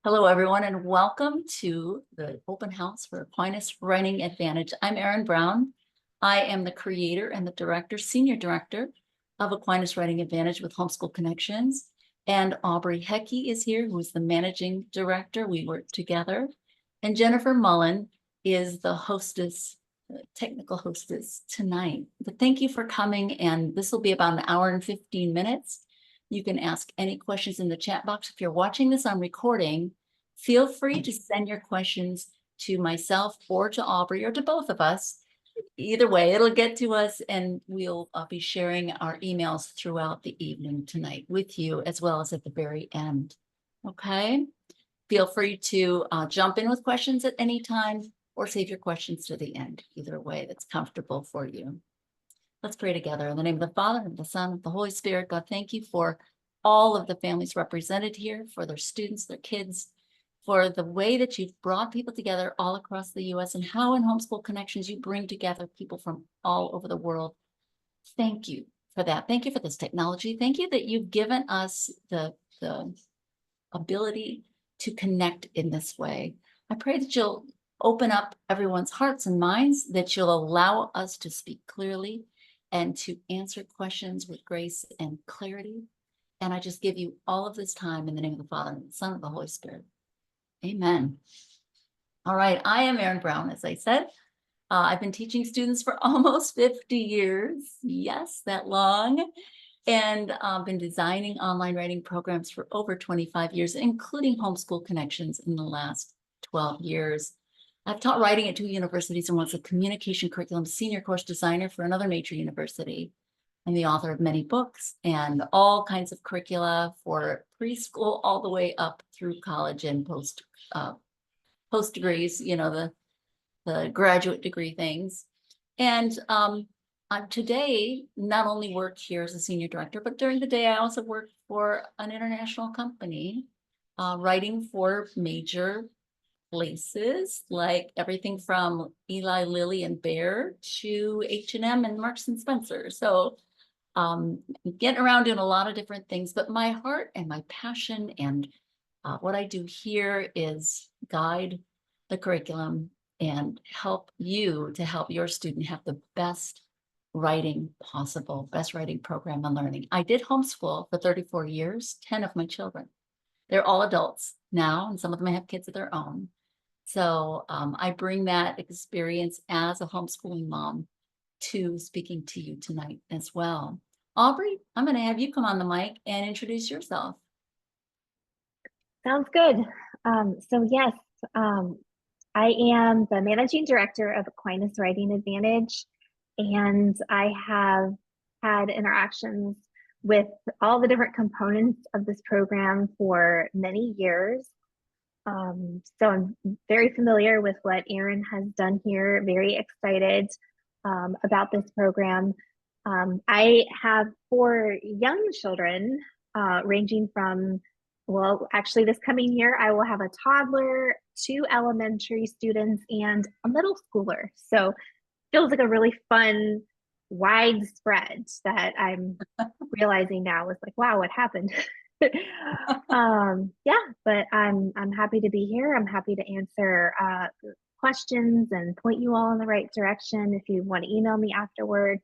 Hello, everyone, and welcome to the open house for Aquinas Writing Advantage. I'm Erin Brown. I am the creator and the director, senior director of Aquinas Writing Advantage with Homeschool Connections. And Aubrey Heckey is here, who is the managing director. We work together. And Jennifer Mullen is the hostess, technical hostess tonight. But thank you for coming. And this will be about an hour and 15 minutes. You can ask any questions in the chat box. If you're watching this on recording, feel free to send your questions to myself or to Aubrey or to both of us. Either way, it'll get to us, and we'll be sharing our emails throughout the evening tonight with you, as well as at the very end. Okay? Feel free to jump in with questions at any time or save your questions to the end. Either way, that's comfortable for you. Let's pray together. In the name of the Father, and the Son, and the Holy Spirit. God, thank you for all of the families represented here, for their students, their kids, for the way that you've brought people together all across the U.S. and how in Homeschool Connections you bring together people from all over the world. Thank you for that. Thank you for this technology. Thank you that you've given us the ability to connect in this way. I pray that you'll open up everyone's hearts and minds, that you'll allow us to speak clearly and to answer questions with grace and clarity. And I just give you all of this time in the name of the Father, and the Son, and the Holy Spirit. Amen. All right, I am Erin Brown, as I said. I've been teaching students for almost 50 years. Yes, that long. And I've been designing online writing programs for over 25 years, including Homeschool Connections in the last 12 years. I've taught writing at 2 universities and was a communication curriculum senior course designer for another major university. I'm the author of many books and all kinds of curricula for preschool all the way up through college and post degrees, you know, the graduate degree things. And I today not only work here as a senior director, but during the day I also work for an international company, writing for major places like everything from Eli Lilly and Bear to H&M and Marks and Spencer. So getting around doing a lot of different things, but my heart and my passion and what I do here is guide the curriculum and help you to help your student have the best writing possible, best writing program and learning. I did homeschool for 34 years, 10 of my children. They're all adults now, and some of them have kids of their own. So I bring that experience as a homeschooling mom to speaking to you tonight as well. Aubrey, I'm going to have you come on the mic and introduce yourself. Sounds good. Yes, I am the managing director of Aquinas Writing Advantage, and I have had interactions with all the different components of this program for many years. So I'm very familiar with what Erin has done here, very excited about this program. I have 4 young children ranging from, well, actually this coming year, I will have a toddler, 2 elementary students, and a middle schooler. So feels like a really fun, widespread that I'm realizing now is like, wow, what happened? Yeah, but I'm happy to be here. I'm happy to answer questions and point you all in the right direction if you want to email me afterward.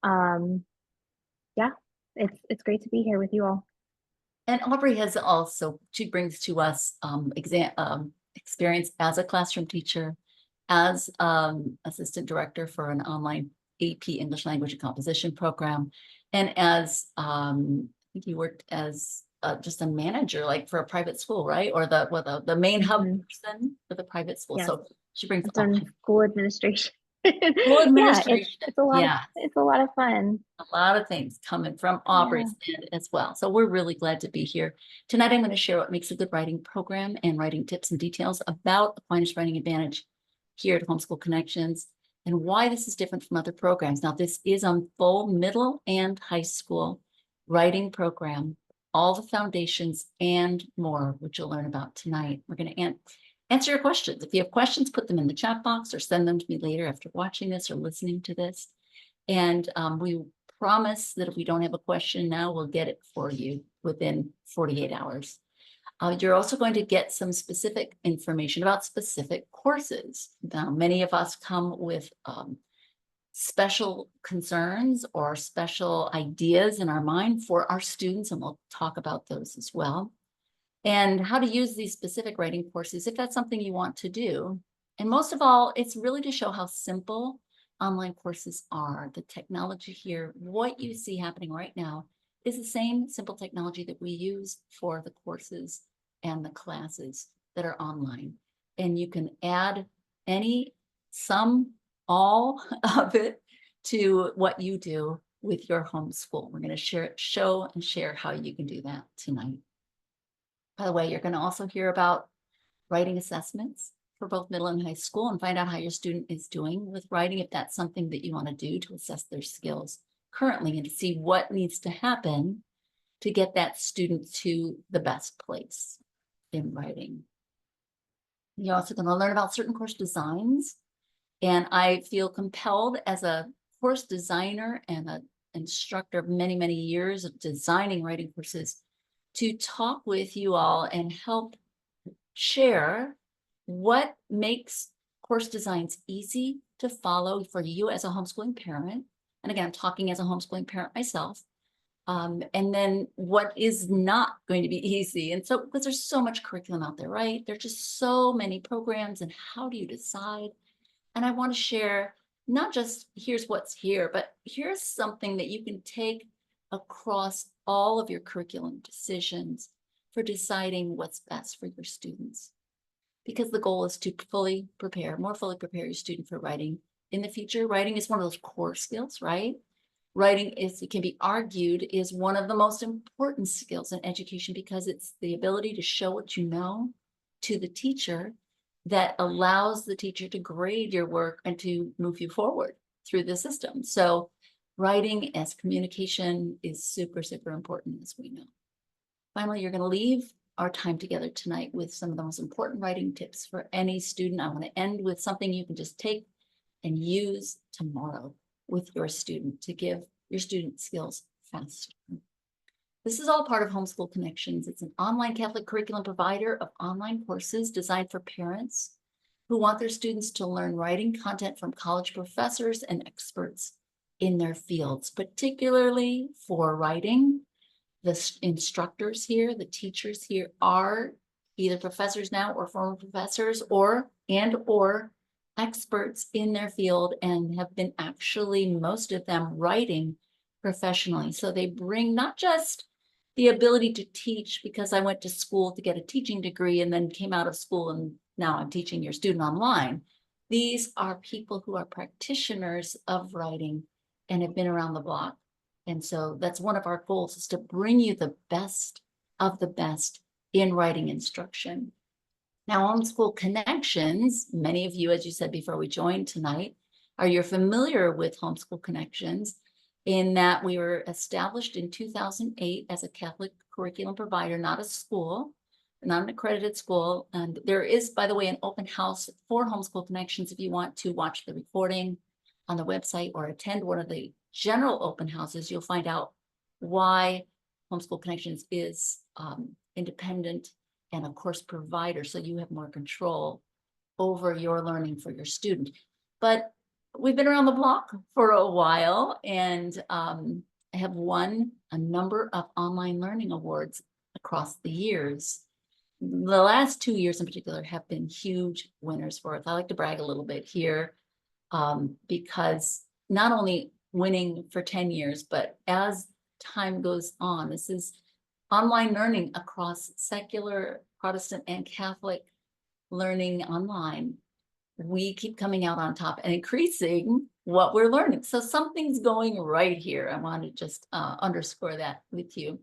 Yeah, it's great to be here with you all. And Aubrey has also, she brings to us experience as a classroom teacher, as assistant director for an online AP English Language and Composition program, and as I think you worked as just a manager, like for a private school, right? Or the main hub person for the private school. Yes. So she brings I've done school administration. school administration. Yeah, it's a lot of it's a lot of fun. A lot of things coming from Aubrey's end as well. So we're really glad to be here. Tonight, I'm going to share what makes a good writing program and writing tips and details about Aquinas Writing Advantage here at Homeschool Connections and why this is different from other programs. Now, this is a full middle and high school writing program, all the foundations and more, which you'll learn about tonight. We're going to answer your questions. If you have questions, put them in the chat box or send them to me later after watching this or listening to this. And we promise that if we don't have a question now, we'll get it for you within 48 hours. You're also going to get some specific information about specific courses. Now, many of us come with special concerns or special ideas in our mind for our students, and we'll talk about those as well. And how to use these specific writing courses if that's something you want to do. And most of all, it's really to show how simple online courses are. The technology here, what you see happening right now, is the same simple technology that we use for the courses and the classes that are online. And you can add any, some, all of it to what you do with your homeschool. We're going to show and share how you can do that tonight. By the way, you're going to also hear about writing assessments for both middle and high school and find out how your student is doing with writing, if that's something that you want to do to assess their skills currently and to see what needs to happen to get that student to the best place in writing. You're also going to learn about certain course designs. And I feel compelled as a course designer and an instructor of many, many years of designing writing courses to talk with you all and help share what makes course designs easy to follow for you as a homeschooling parent. And again, I'm talking as a homeschooling parent myself. And then what is not going to be easy. And so, because there's so much curriculum out there, right? There's just so many programs, and how do you decide? And I want to share not just here's what's here, but here's something that you can take across all of your curriculum decisions for deciding what's best for your students. Because the goal is to more fully prepare your student for writing in the future. Writing is one of those core skills, right? Writing is, it can be argued, is one of the most important skills in education because it's the ability to show what you know to the teacher that allows the teacher to grade your work and to move you forward through the system. So writing as communication is super, super important, as we know. Finally, you're going to leave our time together tonight with some of the most important writing tips for any student. I want to end with something you can just take and use tomorrow with your student to give your student skills faster. This is all part of Homeschool Connections. It's an online Catholic curriculum provider of online courses designed for parents who want their students to learn writing content from college professors and experts in their fields, particularly for writing. The instructors here, the teachers here are either professors now or former professors or experts in their field and have been actually, most of them, writing professionally. So they bring not just the ability to teach, because I went to school to get a teaching degree and then came out of school and now I'm teaching your student online. These are people who are practitioners of writing and have been around the block. And so that's one of our goals, is to bring you the best of the best in writing instruction. Now, Homeschool Connections, many of you, as you said before we joined tonight, you're familiar with Homeschool Connections in that we were established in 2008 as a Catholic curriculum provider, not a school, not an accredited school. And there is, by the way, an open house for Homeschool Connections if you want to watch the recording on the website or attend one of the general open houses. You'll find out why Homeschool Connections is independent and a course provider, so you have more control over your learning for your student. But we've been around the block for a while and have won a number of online learning awards across the years. The last 2 years in particular have been huge winners for us. I like to brag a little bit here because not only winning for 10 years, but as time goes on, this is online learning across secular, Protestant, and Catholic learning online. We keep coming out on top and increasing what we're learning. So something's going right here. I want to just underscore that with you.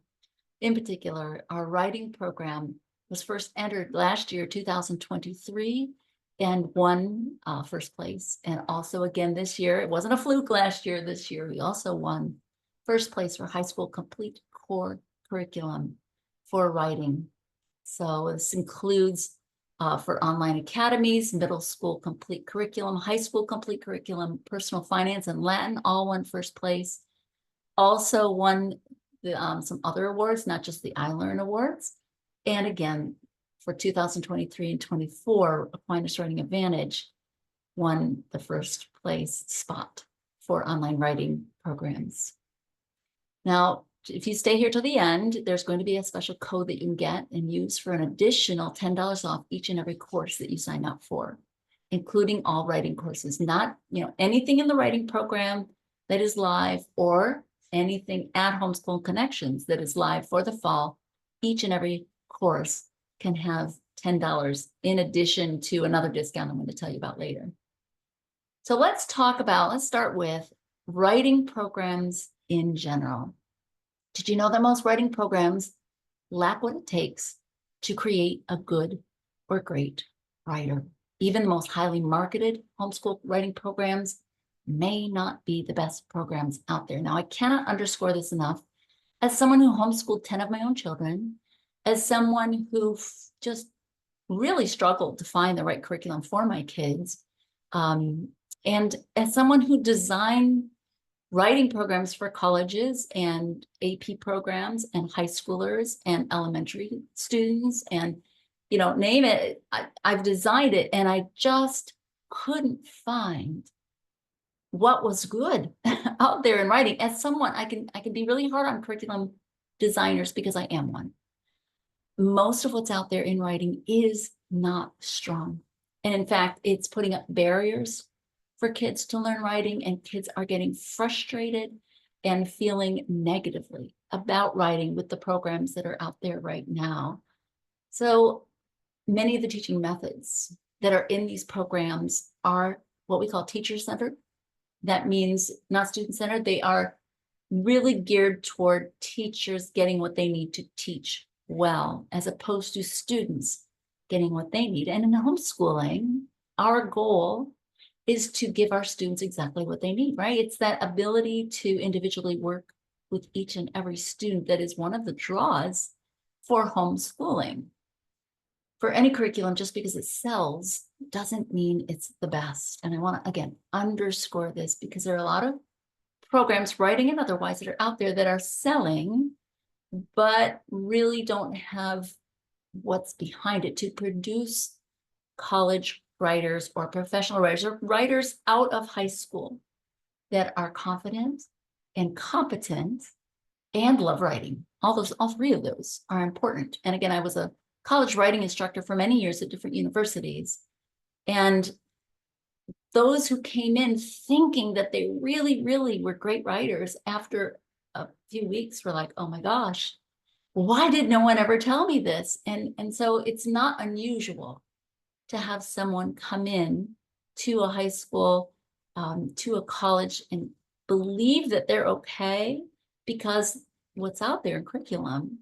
In particular, our writing program was first entered last year, 2023, and won first place. And also again this year, it wasn't a fluke last year, this year we also won first place for high school complete core curriculum for writing. So this includes for online academies, middle school complete curriculum, high school complete curriculum, personal finance and Latin, all won first place. Also won the, some other awards, not just the iLearn awards. And again, for 2023 and 24, Aquinas Writing Advantage won the first place spot for online writing programs. Now, if you stay here till the end, there's going to be a special code that you can get and use for an additional $10 off each and every course that you sign up for, including all writing courses, not, anything in the writing program that is live or anything at Homeschool Connections that is live for the fall. Each and every course can have $10 in addition to another discount I'm going to tell you about later. So let's start with writing programs in general. Did you know that most writing programs lack what it takes to create a good or great writer? Even the most highly marketed homeschool writing programs may not be the best programs out there. Now, I cannot underscore this enough. As someone who homeschooled 10 of my own children, as someone who just really struggled to find the right curriculum for my kids, and as someone who designed writing programs for colleges and AP programs and high schoolers and elementary students and, name it, I've designed it, and I just couldn't find what was good out there in writing. As someone, I can be really hard on curriculum designers because I am one. Most of what's out there in writing is not strong. And in fact, it's putting up barriers for kids to learn writing, and kids are getting frustrated and feeling negatively about writing with the programs that are out there right now. So many of the teaching methods that are in these programs are what we call teacher-centered. That means not student-centered. They are really geared toward teachers getting what they need to teach well, as opposed to students getting what they need. And in homeschooling, our goal is to give our students exactly what they need, right? It's that ability to individually work with each and every student that is one of the draws for homeschooling. For any curriculum, just because it sells doesn't mean it's the best. And I want to, again, underscore this because there are a lot of programs, writing and otherwise, that are out there that are selling, but really don't have what's behind it to produce college writers or professional writers or writers out of high school that are confident and competent and love writing. All three of those are important. And again, I was a college writing instructor for many years at different universities. And those who came in thinking that they really, really were great writers, after a few weeks were like, oh my gosh, why did no one ever tell me this? And so it's not unusual to have someone come in to a high school, to a college, and believe that they're okay because what's out there in curriculum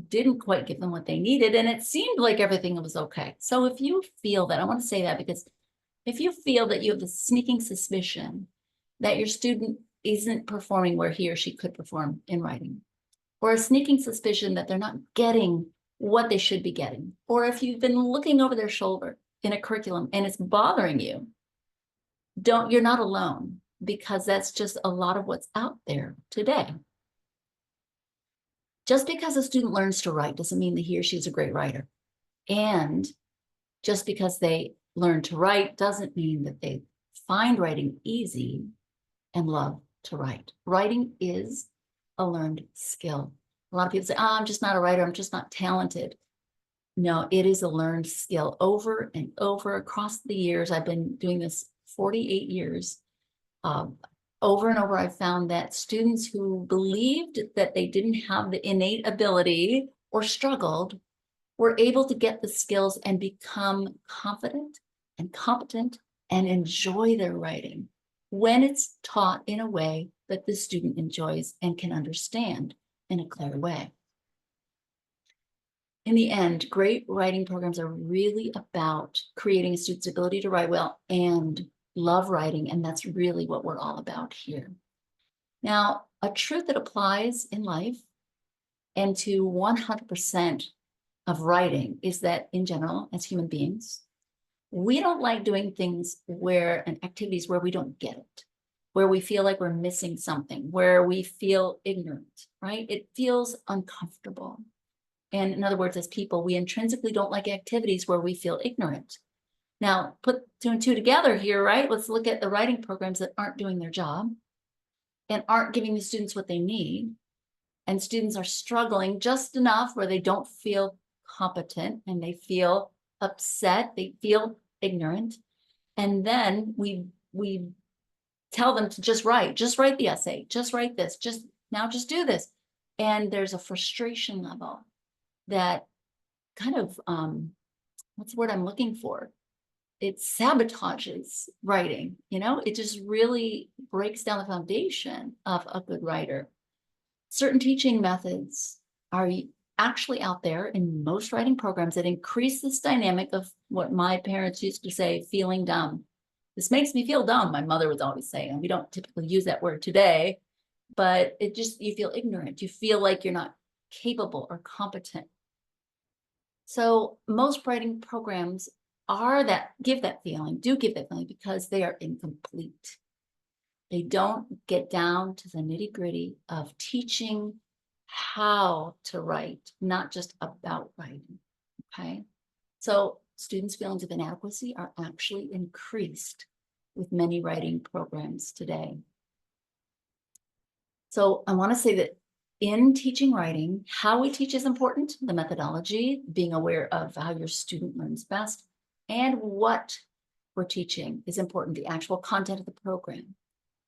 didn't quite give them what they needed. And it seemed like everything was okay. So if you feel that, I want to say that because if you feel that you have the sneaking suspicion that your student isn't performing where he or she could perform in writing, or a sneaking suspicion that they're not getting what they should be getting, or if you've been looking over their shoulder in a curriculum and it's bothering you, you're not alone, because that's just a lot of what's out there today. Just because a student learns to write doesn't mean that he or she is a great writer. And just because they learn to write doesn't mean that they find writing easy and love to write. Writing is a learned skill. A lot of people say, oh, I'm just not a writer, I'm just not talented. No, it is a learned skill. Over and over across the years, I've been doing this 48 years. Over and over, I found that students who believed that they didn't have the innate ability or struggled were able to get the skills and become confident and competent and enjoy their writing when it's taught in a way that the student enjoys and can understand in a clear way. In the end, great writing programs are really about creating a student's ability to write well and love writing, and that's really what we're all about here. Now, a truth that applies in life and to 100% of writing is that, in general, as human beings, we don't like doing things and activities where we don't get it, where we feel like we're missing something, where we feel ignorant, right? It feels uncomfortable. And in other words, as people, we intrinsically don't like activities where we feel ignorant. Now, put two and two together here, right? Let's look at the writing programs that aren't doing their job and aren't giving the students what they need. And students are struggling just enough where they don't feel competent and they feel upset, they feel ignorant. And then we tell them to just write the essay, just write this, just do this. And there's a frustration level that kind of, what's the word I'm looking for? It sabotages writing, it just really breaks down the foundation of a good writer. Certain teaching methods are actually out there in most writing programs that increase this dynamic of what my parents used to say, feeling dumb. This makes me feel dumb, my mother would always say, and we don't typically use that word today, but you feel ignorant. You feel like you're not capable or competent. So most writing programs give that feeling because they are incomplete. They don't get down to the nitty gritty of teaching how to write, not just about writing, okay? So students' feelings of inadequacy are actually increased with many writing programs today. So I want to say that in teaching writing, how we teach is important, the methodology, being aware of how your student learns best, and what we're teaching is important, the actual content of the program.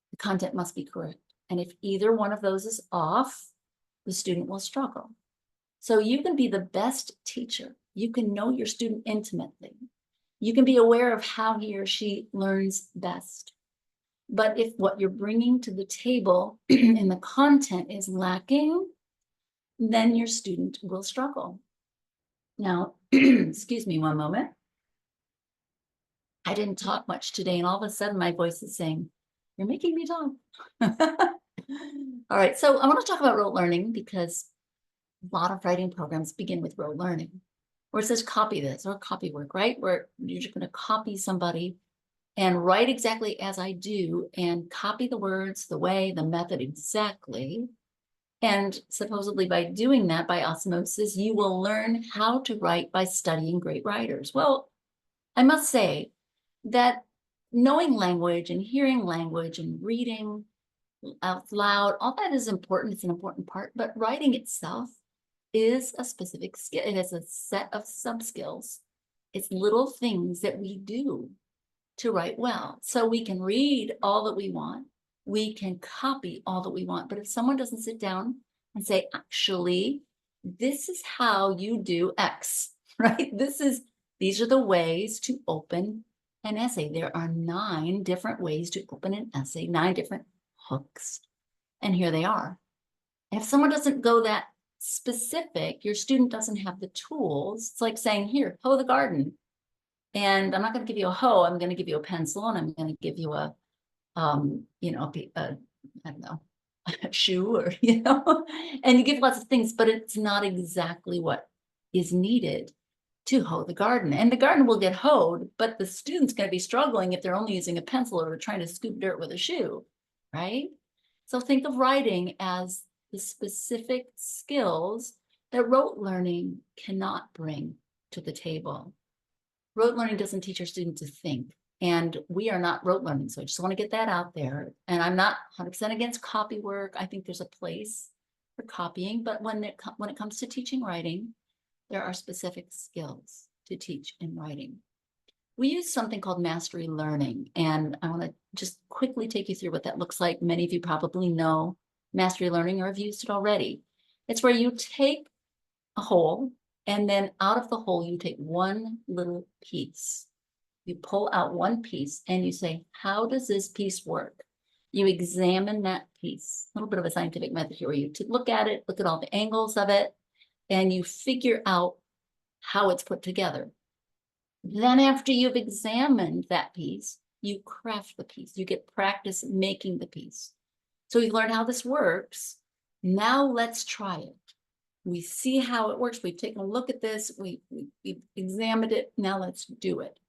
The content must be correct. And if either one of those is off, the student will struggle. So you can be the best teacher. You can know your student intimately. You can be aware of how he or she learns best. But if what you're bringing to the table in the content is lacking, then your student will struggle. Now, excuse me one moment. I didn't talk much today, and all of a sudden my voice is saying, you're making me talk. All right, so I want to talk about rote learning because a lot of writing programs begin with rote learning, where it says copy this or copy work, right? Where you're just going to copy somebody and write exactly as I do and copy the words, the way, the method exactly. And supposedly by doing that, by osmosis, you will learn how to write by studying great writers. Well, I must say that knowing language and hearing language and reading out loud, all that is important. It's an important part, but writing itself is a specific skill. It is a set of sub-skills. It's little things that we do to write well. So we can read all that we want. We can copy all that we want. But if someone doesn't sit down and say, actually, this is how you do X, right? These are the ways to open an essay. There are 9 different ways to open an essay, 9 different hooks. And here they are. And if someone doesn't go that specific, your student doesn't have the tools. It's like saying, here, hoe the garden. And I'm not going to give you a hoe. I'm going to give you a pencil, and I'm going to give you a I don't know, a shoe, or, and you give lots of things, but it's not exactly what is needed to hoe the garden. And the garden will get hoed, but the student's going to be struggling if they're only using a pencil or trying to scoop dirt with a shoe, right? So think of writing as the specific skills that rote learning cannot bring to the table. Rote learning doesn't teach our students to think, and we are not rote learning. So I just want to get that out there. And I'm not 100% against copy work. I think there's a place for copying, but when it comes to teaching writing, there are specific skills to teach in writing. We use something called mastery learning, and I want to just quickly take you through what that looks like. Many of you probably know mastery learning or have used it already. It's where you take a whole, and then out of the whole, you take one little piece. You pull out one piece and you say, how does this piece work? You examine that piece, a little bit of a scientific method here, where you look at it, look at all the angles of it, and you figure out how it's put together. Then after you've examined that piece, you craft the piece. You get practice making the piece. So you've learned how this works. Now let's try it. We see how it works. We've taken a look at this. We've examined it. Now let's do it.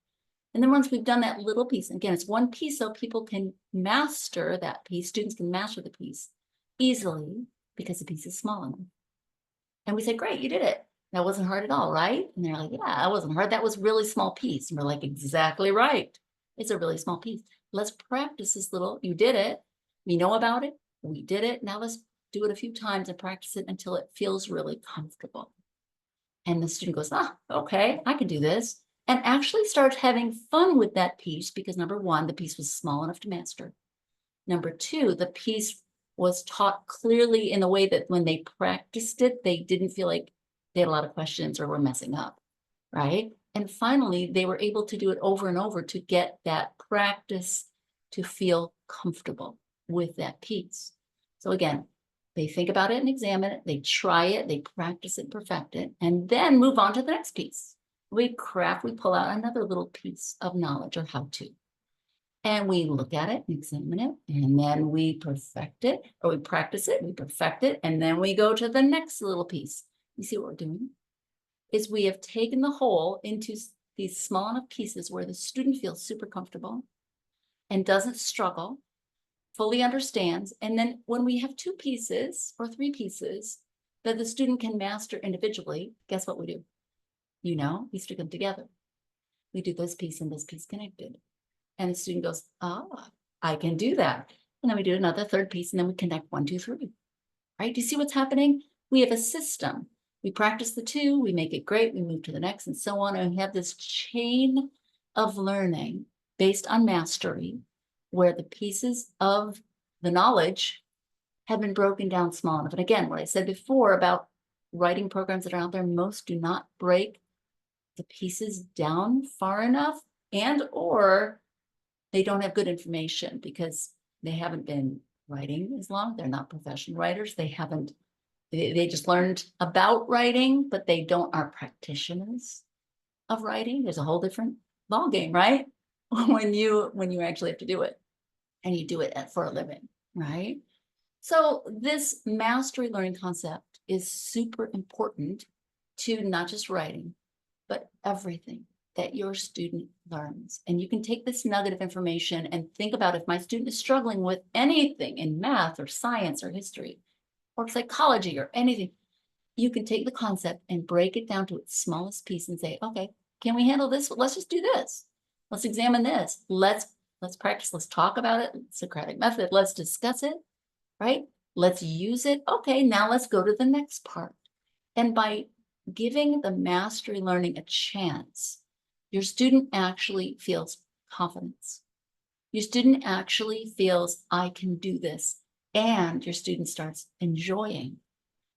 And then once we've done that little piece, again, it's one piece, so people can master that piece. Students can master the piece easily because the piece is small enough. And we say, great, you did it. That wasn't hard at all, right? And they're like, yeah, that wasn't hard. That was a really small piece. And we're like, exactly right. It's a really small piece. Let's practice this little, you did it. We know about it. We did it. Now let's do it a few times and practice it until it feels really comfortable. And the student goes, ah, okay, I can do this. And actually starts having fun with that piece because number one, the piece was small enough to master. Number two, the piece was taught clearly in a way that when they practiced it, they didn't feel like they had a lot of questions or were messing up, right? And finally, they were able to do it over and over to get that practice to feel comfortable with that piece. So again, they think about it and examine it, they try it, they practice it, perfect it, and then move on to the next piece. We pull out another little piece of knowledge or how to. And we look at it and examine it, and then we perfect it, or we practice it, we perfect it, and then we go to the next little piece. You see what we're doing? Is we have taken the whole into these small enough pieces where the student feels super comfortable and doesn't struggle, fully understands. And then when we have 2 pieces or 3 pieces that the student can master individually, guess what we do? We stick them together. We do this piece and this piece connected. And the student goes, oh, I can do that. And then we do another third piece and then we connect 1, 2, 3, right? Do you see what's happening? We have a system. We practice the 2, we make it great, we move to the next and so on. And we have this chain of learning based on mastery where the pieces of the knowledge have been broken down small enough. And again, what I said before about writing programs that are out there, most do not break the pieces down far enough and or they don't have good information because they haven't been writing as long. They're not professional writers. They just learned about writing, but they aren't practitioners of writing. There's a whole different ballgame, right? When you actually have to do it and you do it for a living, right? So this mastery learning concept is super important to not just writing, but everything that your student learns. And you can take this nugget of information and think about if my student is struggling with anything in math or science or history or psychology or anything, you can take the concept and break it down to its smallest piece and say, okay, can we handle this? Let's just do this. Let's examine this. Let's practice. Let's talk about it. Socratic method. Let's discuss it, right? Let's use it. Okay, now let's go to the next part. And by giving the mastery learning a chance, your student actually feels confidence. Your student actually feels, I can do this. And your student starts enjoying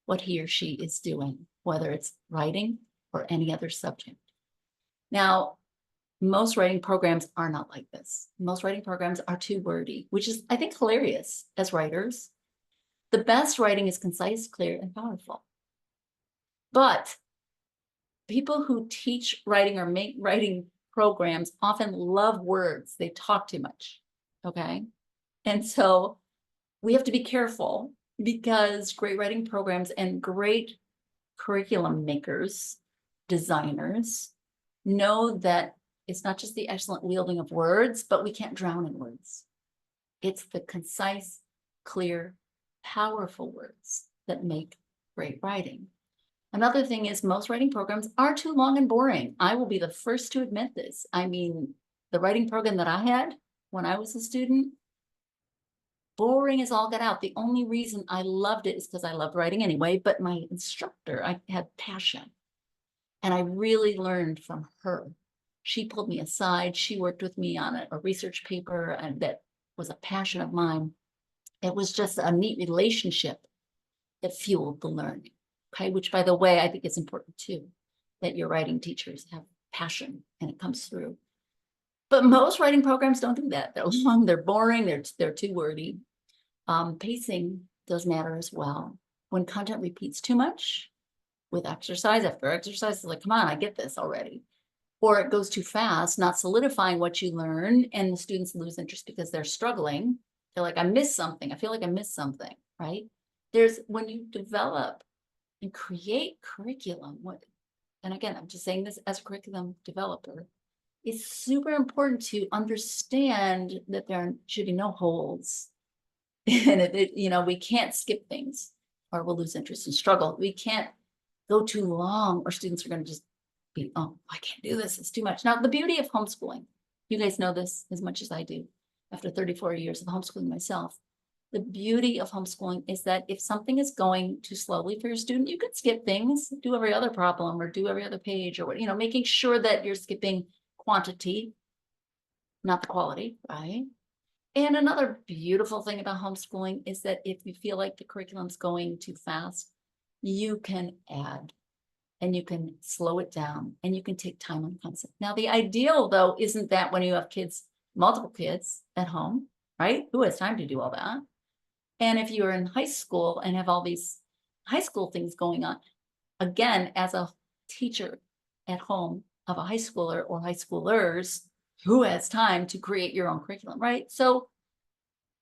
what he or she is doing, whether it's writing or any other subject. Now, most writing programs are not like this. Most writing programs are too wordy, which is, I think, hilarious as writers. The best writing is concise, clear, and powerful. But people who teach writing or make writing programs often love words. They talk too much, okay? And so we have to be careful because great writing programs and great curriculum makers, designers, know that it's not just the excellent wielding of words, but we can't drown in words. It's the concise, clear, powerful words that make great writing. Another thing is most writing programs are too long and boring. I will be the first to admit this. I mean, the writing program that I had when I was a student, boring as all get out. The only reason I loved it is because I loved writing anyway, but my instructor, I had passion. And I really learned from her. She pulled me aside. She worked with me on a research paper, and that was a passion of mine. It was just a neat relationship that fueled the learning. Okay, which by the way, I think is important too, that your writing teachers have passion and it comes through. But most writing programs don't do that. They're long, they're boring, they're too wordy. Pacing does matter as well. When content repeats too much with exercise after exercise, it's like, come on, I get this already. Or it goes too fast, not solidifying what you learn, and the students lose interest because they're struggling. They're like, I missed something. I feel like I missed something, right? When you develop and create curriculum, and again, I'm just saying this as a curriculum developer, it's super important to understand that there should be no holes. And we can't skip things or we'll lose interest and struggle. We can't go too long, or students are going to just be, oh, I can't do this. It's too much. Now, the beauty of homeschooling, you guys know this as much as I do after 34 years of homeschooling myself. The beauty of homeschooling is that if something is going too slowly for your student, you can skip things, do every other problem or do every other page or what, making sure that you're skipping quantity, not the quality, right? And another beautiful thing about homeschooling is that if you feel like the curriculum's going too fast, you can add and you can slow it down and you can take time on concept. Now, the ideal though, isn't that when you have kids, multiple kids at home, right? Who has time to do all that? And if you're in high school and have all these high school things going on, again, as a teacher at home of a high schooler or high schoolers, who has time to create your own curriculum, right? So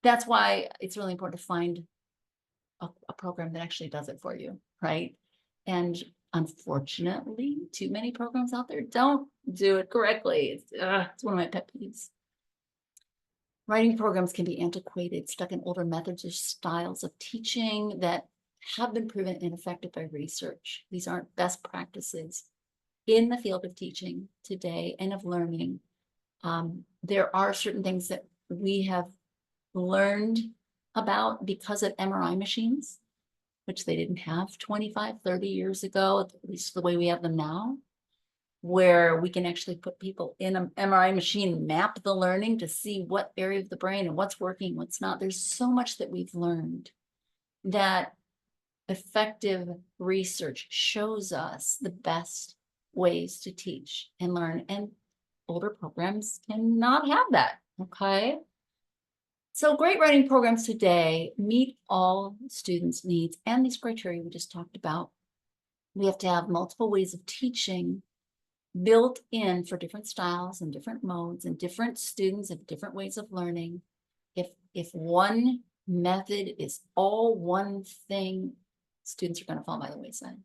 that's why it's really important to find a program that actually does it for you, right? And unfortunately, too many programs out there don't do it correctly. It's one of my pet peeves. Writing programs can be antiquated, stuck in older methods or styles of teaching that have been proven ineffective by research. These aren't best practices in the field of teaching today and of learning. There are certain things that we have learned about because of MRI machines, which they didn't have 25, 30 years ago, at least the way we have them now, where we can actually put people in an MRI machine, map the learning to see what area of the brain and what's working, what's not. There's so much that we've learned that effective research shows us the best ways to teach and learn, and older programs cannot have that, okay? So great writing programs today meet all students' needs and these criteria we just talked about. We have to have multiple ways of teaching built in for different styles and different modes and different students and different ways of learning. If one method is all one thing, students are going to fall by the wayside.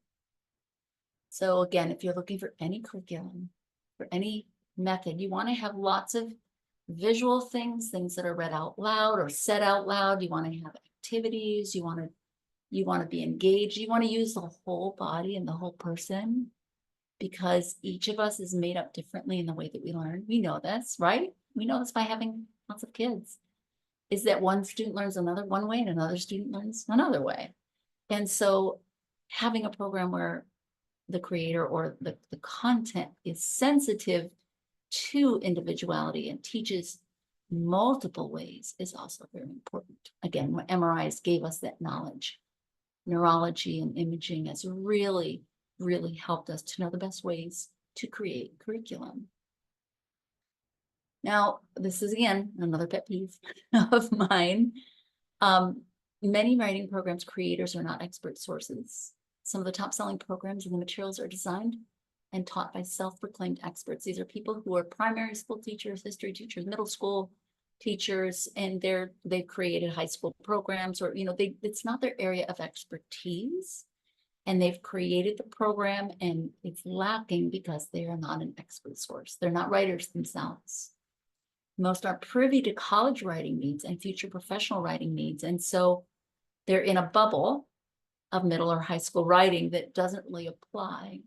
So again, if you're looking for any curriculum, for any method, you want to have lots of visual things that are read out loud or said out loud. You want to have activities. You want to be engaged. You want to use the whole body and the whole person, because each of us is made up differently in the way that we learn. We know this, right? We know this by having lots of kids, is that one student learns one way and another student learns another way. And so having a program where the creator or the content is sensitive to individuality and teaches multiple ways is also very important. Again, what MRIs gave us that knowledge. Neurology and imaging has really helped us to know the best ways to create curriculum. Now, this is again another pet peeve of mine. Many writing programs creators are not expert sources. Some of the top selling programs and the materials are designed and taught by self-proclaimed experts. These are people who are primary school teachers, history teachers, middle school teachers, and they've created high school programs, or it's not their area of expertise. And they've created the program and it's lacking because they are not an expert source. They're not writers themselves. Most are privy to college writing needs and future professional writing needs. And so they're in a bubble of middle or high school writing that doesn't really apply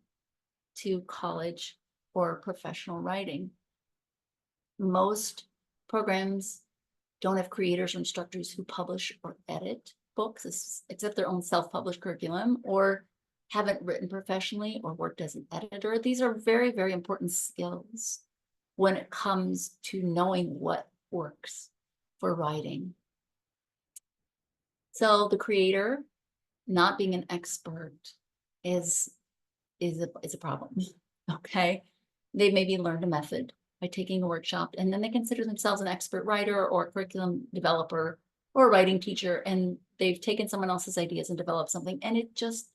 to college or professional writing. Most programs don't have creators or instructors who publish or edit books, except their own self-published curriculum, or haven't written professionally or worked as an editor. These are very important skills when it comes to knowing what works for writing. So the creator not being an expert is a problem, okay? They maybe learned a method by taking a workshop, and then they consider themselves an expert writer or a curriculum developer or a writing teacher, and they've taken someone else's ideas and developed something, and it just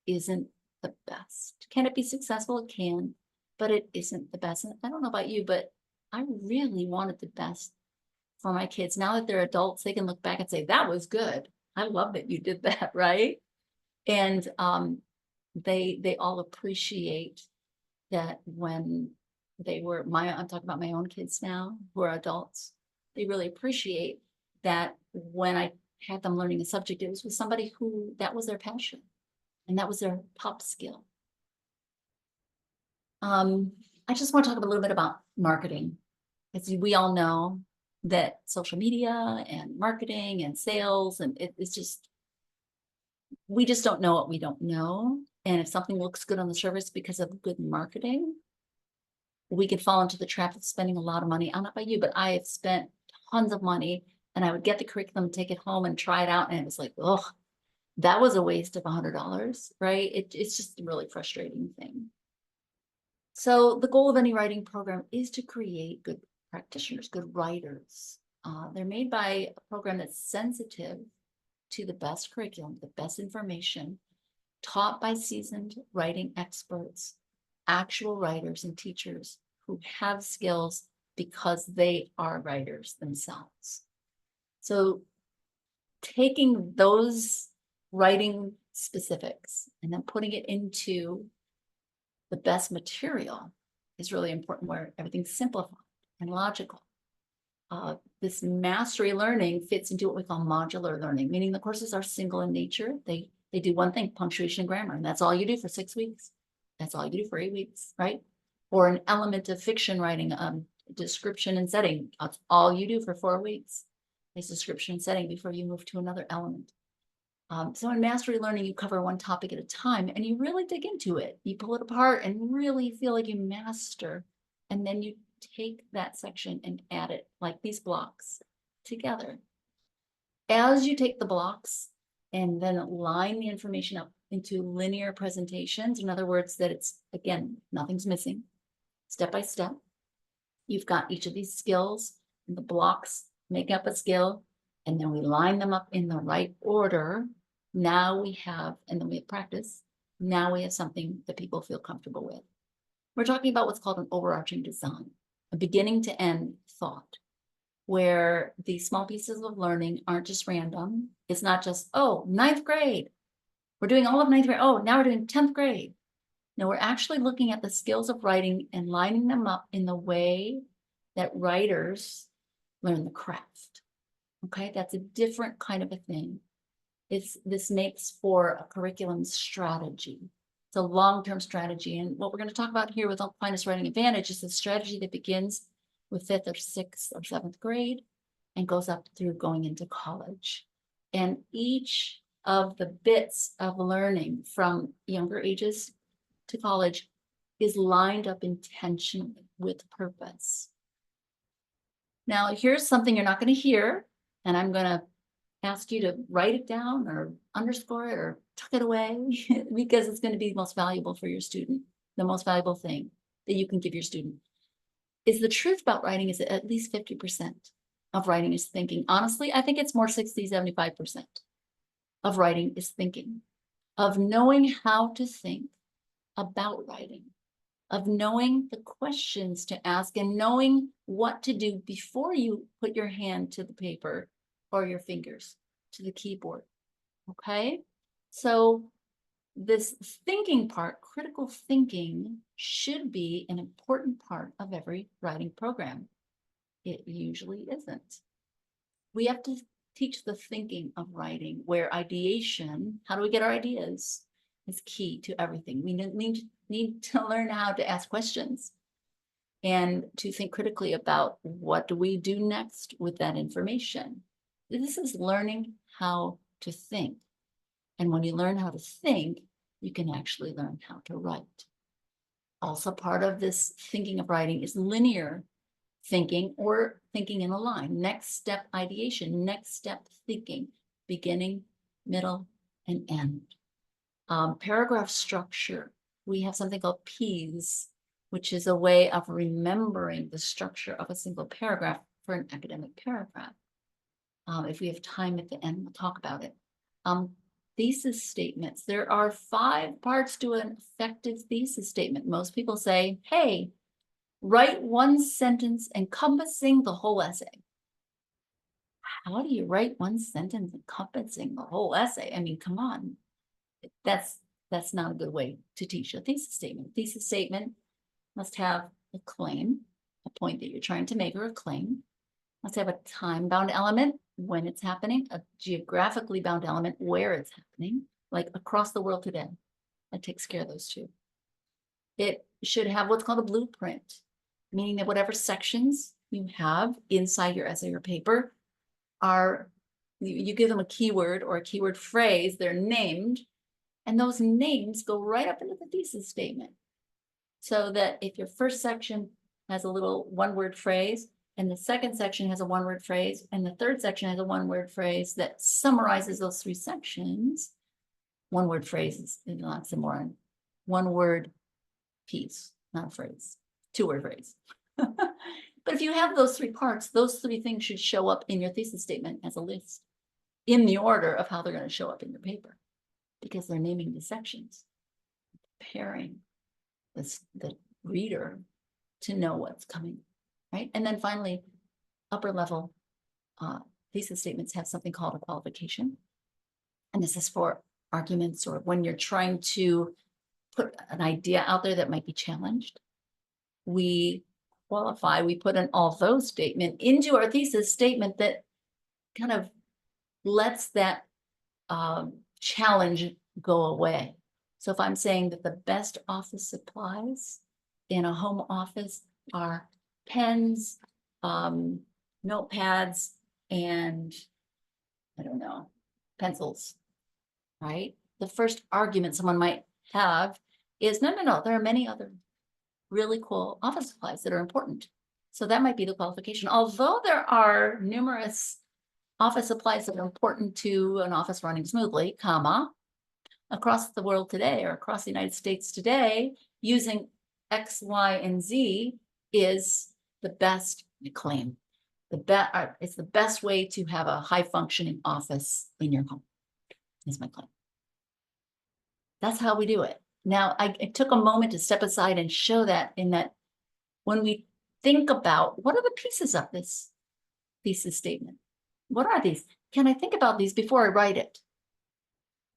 isn't the best. Can it be successful? It can, but it isn't the best. And I don't know about you, but I really wanted the best for my kids. Now that they're adults, they can look back and say, that was good. I love that you did that, right? And they all appreciate that when I'm talking about my own kids now who are adults, they really appreciate that when I had them learning a subject, it was with somebody who that was their passion. And that was their top skill. I just want to talk a little bit about marketing. Because we all know that social media and marketing and sales, and it's just, we just don't know what we don't know. And if something looks good on the surface because of good marketing, we could fall into the trap of spending a lot of money. I'm not by you, but I have spent tons of money, and I would get the curriculum, take it home and try it out. And it was like, oh, that was a waste of $100, right? It's just a really frustrating thing. So the goal of any writing program is to create good practitioners, good writers. They're made by a program that's sensitive to the best curriculum, the best information, taught by seasoned writing experts, actual writers and teachers who have skills because they are writers themselves. So taking those writing specifics and then putting it into the best material is really important, where everything's simplified and logical. This mastery learning fits into what we call modular learning, meaning the courses are single in nature. They do one thing, punctuation and grammar, and that's all you do for 6 weeks. That's all you do for 8 weeks, right? Or an element of fiction writing, description and setting. That's all you do for 4 weeks. Is description and setting before you move to another element. So in mastery learning, you cover one topic at a time and you really dig into it. You pull it apart and really feel like you master. And then you take that section and add it like these blocks together. As you take the blocks and then line the information up into linear presentations, in other words, that it's, again, nothing's missing, step by step. You've got each of these skills, and the blocks make up a skill, and then we line them up in the right order. Now we have, and then we have practice. Now we have something that people feel comfortable with. We're talking about what's called an overarching design, a beginning to end thought, where these small pieces of learning aren't just random. It's not just, oh, 9th grade. We're doing all of 9th grade. Oh, now we're doing 10th grade. No, we're actually looking at the skills of writing and lining them up in the way that writers learn the craft. Okay, that's a different kind of a thing. This makes for a curriculum strategy. It's a long-term strategy. And what we're going to talk about here with Aquinas Writing Advantage is a strategy that begins with 5th or 6th or 7th grade and goes up through going into college. And each of the bits of learning from younger ages to college is lined up intentionally with purpose. Now, here's something you're not going to hear, and I'm going to ask you to write it down or underscore it or tuck it away because it's going to be most valuable for your student. The most valuable thing that you can give your student is the truth about writing is that at least 50% of writing is thinking. Honestly, I think it's more 60, 75% of writing is thinking, of knowing how to think about writing, of knowing the questions to ask and knowing what to do before you put your hand to the paper or your fingers to the keyboard. Okay, so this thinking part, critical thinking, should be an important part of every writing program. It usually isn't. We have to teach the thinking of writing, where ideation, how do we get our ideas, is key to everything. We need to learn how to ask questions and to think critically about what do we do next with that information. This is learning how to think. And when you learn how to think, you can actually learn how to write. Also, part of this thinking of writing is linear thinking or thinking in a line. Next step ideation, next step thinking, beginning, middle, and end. Paragraph structure. We have something called P's, which is a way of remembering the structure of a single paragraph for an academic paragraph. If we have time at the end, we'll talk about it. Thesis statements. There are 5 parts to an effective thesis statement. Most people say, hey, write one sentence encompassing the whole essay. How do you write one sentence encompassing the whole essay? I mean, come on. That's not a good way to teach a thesis statement. Thesis statement must have a claim, a point that you're trying to make, or a claim. Must have a time-bound element when it's happening, a geographically bound element where it's happening, like across the world today. That takes care of those two. It should have what's called a blueprint, meaning that whatever sections you have inside your essay or paper are, you give them a keyword or a keyword phrase, they're named, and those names go right up into the thesis statement. So that if your first section has a little one-word phrase, and the second section has a one-word phrase, and the third section has a one-word phrase that summarizes those three sections, one-word phrases, an oxymoron, one-word piece, not a phrase, two-word phrase. But if you have those three parts, those three things should show up in your thesis statement as a list in the order of how they're going to show up in your paper, because they're naming the sections, preparing the reader to know what's coming, right? And then finally, upper level thesis statements have something called a qualification. And this is for arguments or when you're trying to put an idea out there that might be challenged. We qualify, we put an although statement into our thesis statement that kind of lets that challenge go away. So if I'm saying that the best office supplies in a home office are pens, notepads, and I don't know, pencils, right? The first argument someone might have is, no, there are many other really cool office supplies that are important. So that might be the qualification. Although there are numerous office supplies that are important to an office running smoothly, comma, across the world today or across the United States today, using X, Y, and Z is the best claim. It's the best way to have a high functioning office in your home, is my claim. That's how we do it. Now, I took a moment to step aside and show that in that when we think about what are the pieces of this thesis statement? What are these? Can I think about these before I write it?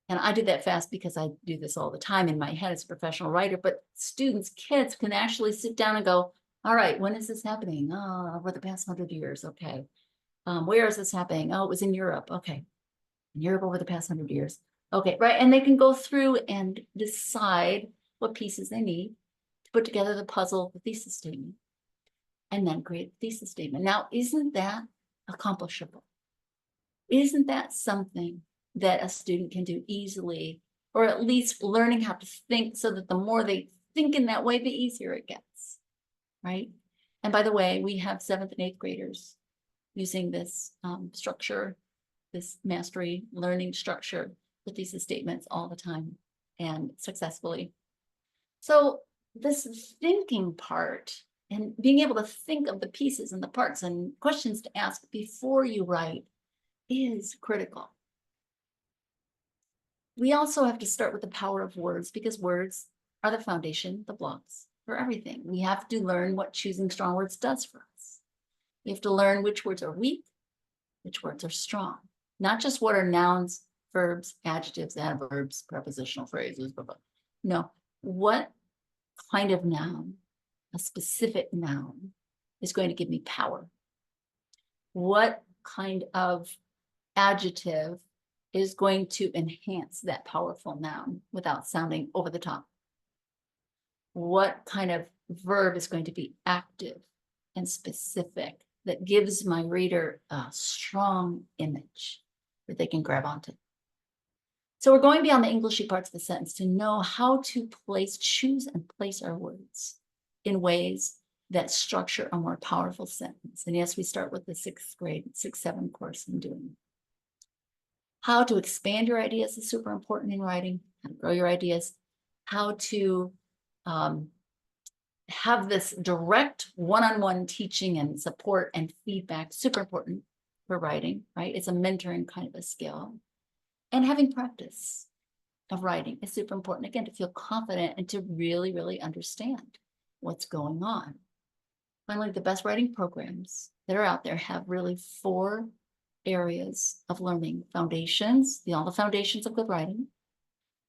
And I do that fast because I do this all the time in my head as a professional writer, but students, kids can actually sit down and go, all right, when is this happening? Oh, over the past 100 years. Okay. Where is this happening? Oh, it was in Europe. Okay. In Europe over the past 100 years. Okay, right. And they can go through and decide what pieces they need to put together the puzzle, the thesis statement, and then create the thesis statement. Now, isn't that accomplishable? Isn't that something that a student can do easily, or at least learning how to think so that the more they think in that way, the easier it gets, right? And by the way, we have 7th and 8th graders using this structure, this mastery learning structure with thesis statements all the time and successfully. So this thinking part and being able to think of the pieces and the parts and questions to ask before you write is critical. We also have to start with the power of words because words are the foundation, the blocks for everything. We have to learn what choosing strong words does for us. We have to learn which words are weak, which words are strong. Not just what are nouns, verbs, adjectives, adverbs, prepositional phrases, blah, blah. No, what kind of noun, a specific noun, is going to give me power? What kind of adjective is going to enhance that powerful noun without sounding over the top? What kind of verb is going to be active and specific that gives my reader a strong image that they can grab onto? So we're going beyond the Englishy parts of the sentence to know how to choose and place our words in ways that structure a more powerful sentence. And yes, we start with the 6th grade, 6, 7 course in doing it. How to expand your ideas is super important in writing, how to grow your ideas, how to have this direct one-on-one teaching and support and feedback, super important for writing, right? It's a mentoring kind of a skill. And having practice of writing is super important, again, to feel confident and to really, really understand what's going on. Finally, the best writing programs that are out there have really 4 areas of learning: foundations, all the foundations of good writing;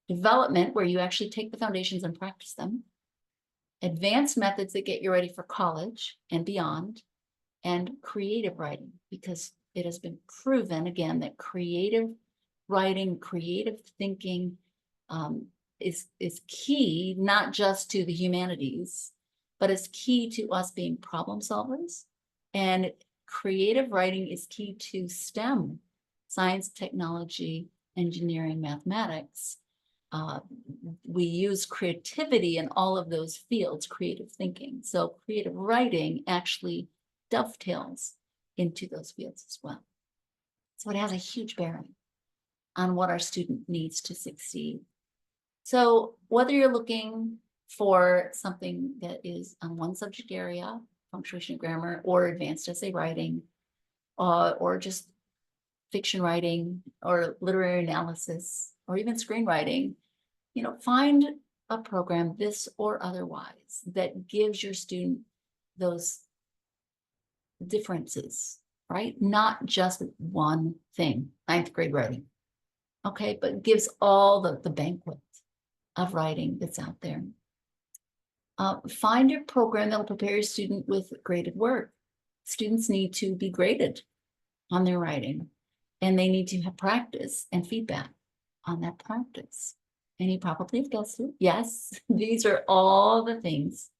development, where you actually take the foundations and practice them; advanced methods that get you ready for college and beyond; and creative writing, because it has been proven, again, that creative writing, creative thinking is key, not just to the humanities, but it's key to us being problem solvers. And creative writing is key to STEM, science, technology, engineering, mathematics. We use creativity in all of those fields, creative thinking. So creative writing actually dovetails into those fields as well. So it has a huge bearing on what our student needs to succeed. So whether you're looking for something that is on one subject area, punctuation and grammar, or advanced essay writing, or just fiction writing, or literary analysis, or even screenwriting, find a program, this or otherwise, that gives your student those differences, right? Not just one thing, ninth grade writing, okay, but gives all the banquet of writing that's out there. Find a program that'll prepare your student with graded work. Students need to be graded on their writing, and they need to have practice and feedback on that practice. And you probably have guessed it. Yes, these are all the things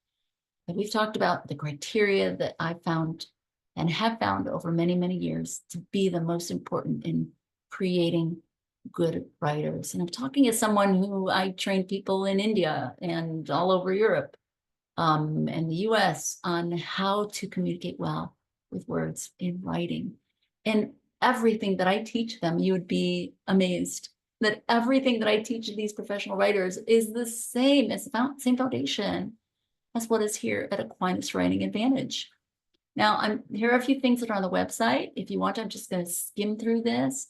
that we've talked about, the criteria that I found and have found over many, many years to be the most important in creating good writers. And I'm talking as someone who I train people in India and all over Europe and the US on how to communicate well with words in writing. And everything that I teach them, you would be amazed that everything that I teach these professional writers is the same, as the same foundation as what is here at Aquinas Writing Advantage. Now, here are a few things that are on the website. If you want, I'm just going to skim through this,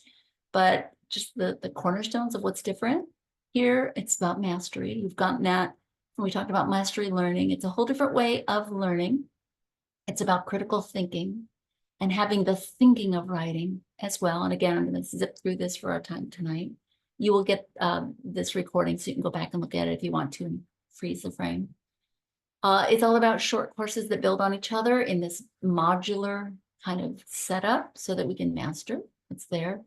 but just the cornerstones of what's different. Here, it's about mastery. You've gotten that when we talked about mastery learning. It's a whole different way of learning. It's about critical thinking and having the thinking of writing as well. And again, I'm going to zip through this for our time tonight. You will get this recording so you can go back and look at it if you want to and freeze the frame. It's all about short courses that build on each other in this modular kind of setup so that we can master what's there.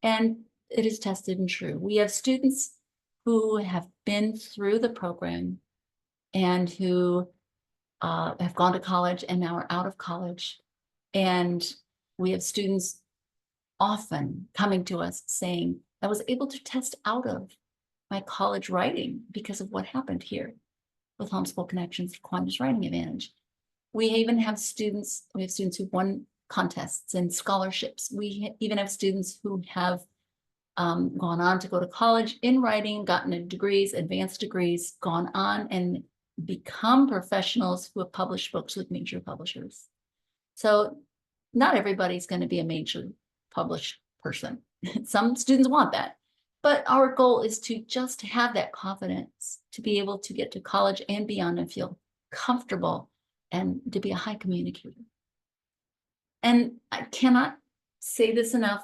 And it is tested and true. We have students who have been through the program and who have gone to college and now are out of college. And we have students often coming to us saying, I was able to test out of my college writing because of what happened here with Homeschool Connections, Aquinas Writing Advantage. We even have students, who won contests and scholarships. We even have students who have gone on to go to college in writing, gotten degrees, advanced degrees, gone on and become professionals who have published books with major publishers. So not everybody's going to be a major published person. Some students want that. But our goal is to just have that confidence to be able to get to college and beyond and feel comfortable and to be a high communicator. And I cannot say this enough.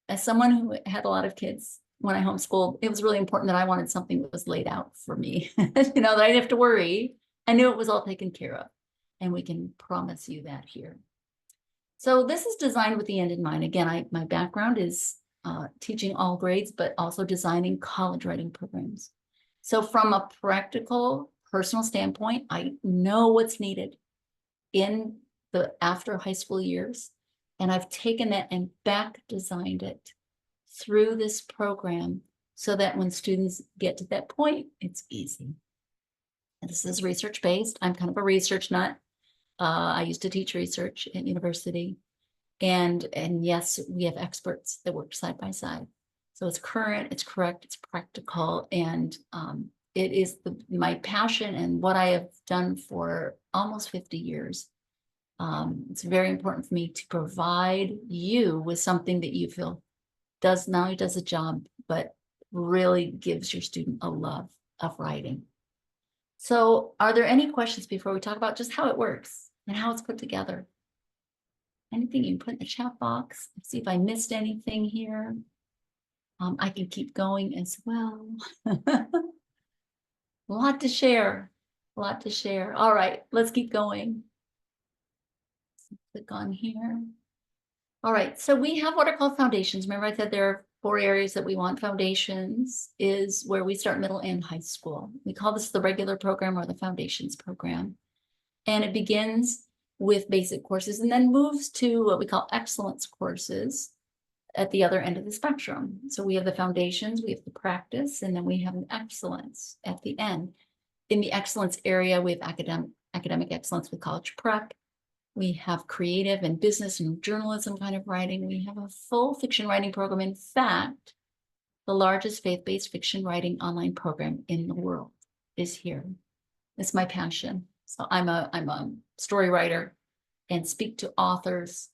As someone who had a lot of kids when I homeschooled, it was really important that I wanted something that was laid out for me, that I didn't have to worry. I knew it was all taken care of. And we can promise you that here. So this is designed with the end in mind. Again, my background is teaching all grades, but also designing college writing programs. So from a practical, personal standpoint, I know what's needed in the after high school years. And I've taken that and back designed it through this program so that when students get to that point, it's easy. And this is research-based. I'm kind of a research nut. I used to teach research at university. And yes, we have experts that work side by side. So it's current, it's correct, it's practical, and it is my passion and what I have done for almost 50 years. It's very important for me to provide you with something that you feel does not only does a job, but really gives your student a love of writing. So are there any questions before we talk about just how it works and how it's put together? Anything you can put in the chat box. Let's see if I missed anything here. I can keep going as well. A lot to share, a lot to share. All right, let's keep going. Click on here. All right, so we have what are called foundations. Remember I said there are 4 areas that we want. Foundations is where we start middle and high school. We call this the regular program or the foundations program. And it begins with basic courses and then moves to what we call excellence courses at the other end of the spectrum. So we have the foundations, we have the practice, and then we have an excellence at the end. In the excellence area, we have academic excellence with college prep. We have creative and business and journalism kind of writing. We have a full fiction writing program. In fact, the largest faith-based fiction writing online program in the world is here. It's my passion. So I'm a story writer and speak to authors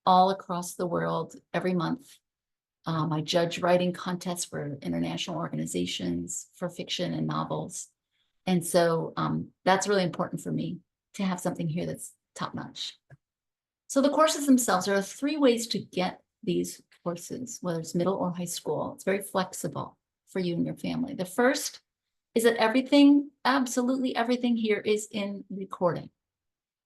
all across the world every month. I judge writing contests for international organizations for fiction and novels. And so that's really important for me to have something here that's top-notch. So the courses themselves, there are 3 ways to get these courses, whether it's middle or high school. It's very flexible for you and your family. The first is that everything, absolutely everything here is in recording.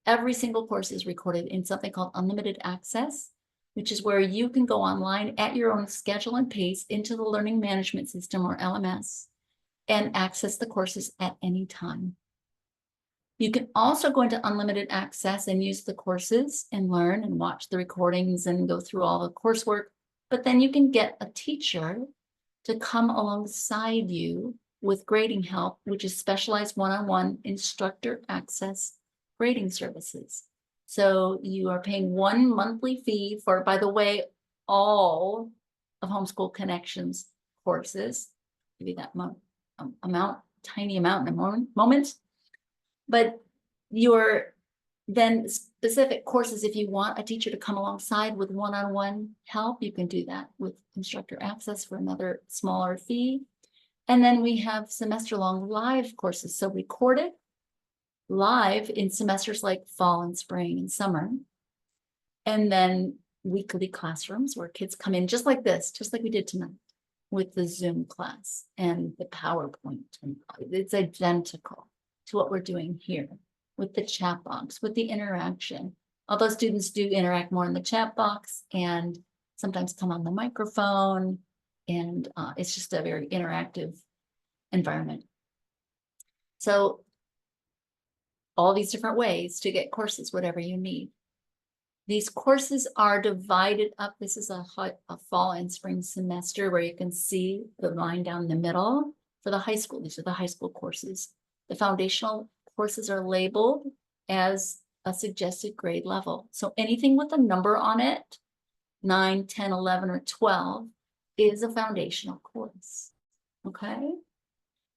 Every single course is recorded in something called unlimited access, which is where you can go online at your own schedule and pace into the learning management system or LMS and access the courses at any time. You can also go into unlimited access and use the courses and learn and watch the recordings and go through all the coursework, but then you can get a teacher to come alongside you with grading help, which is specialized one-on-one instructor access grading services. So you are paying 1 monthly fee for, by the way, all of Homeschool Connections courses. Give you that tiny amount in a moment. But your then specific courses, if you want a teacher to come alongside with one-on-one help, you can do that with instructor access for another smaller fee. And then we have semester-long live courses, so recorded live in semesters like fall and spring and summer. And then weekly classrooms where kids come in just like this, just like we did tonight with the Zoom class and the PowerPoint. And it's identical to what we're doing here with the chat box, with the interaction. Although students do interact more in the chat box and sometimes come on the microphone, and it's just a very interactive environment. So all these different ways to get courses, whatever you need. These courses are divided up. This is a fall and spring semester where you can see the line down the middle for the high school. These are the high school courses. The foundational courses are labeled as a suggested grade level. So anything with a number on it, 9, 10, 11, or 12, is a foundational course. Okay.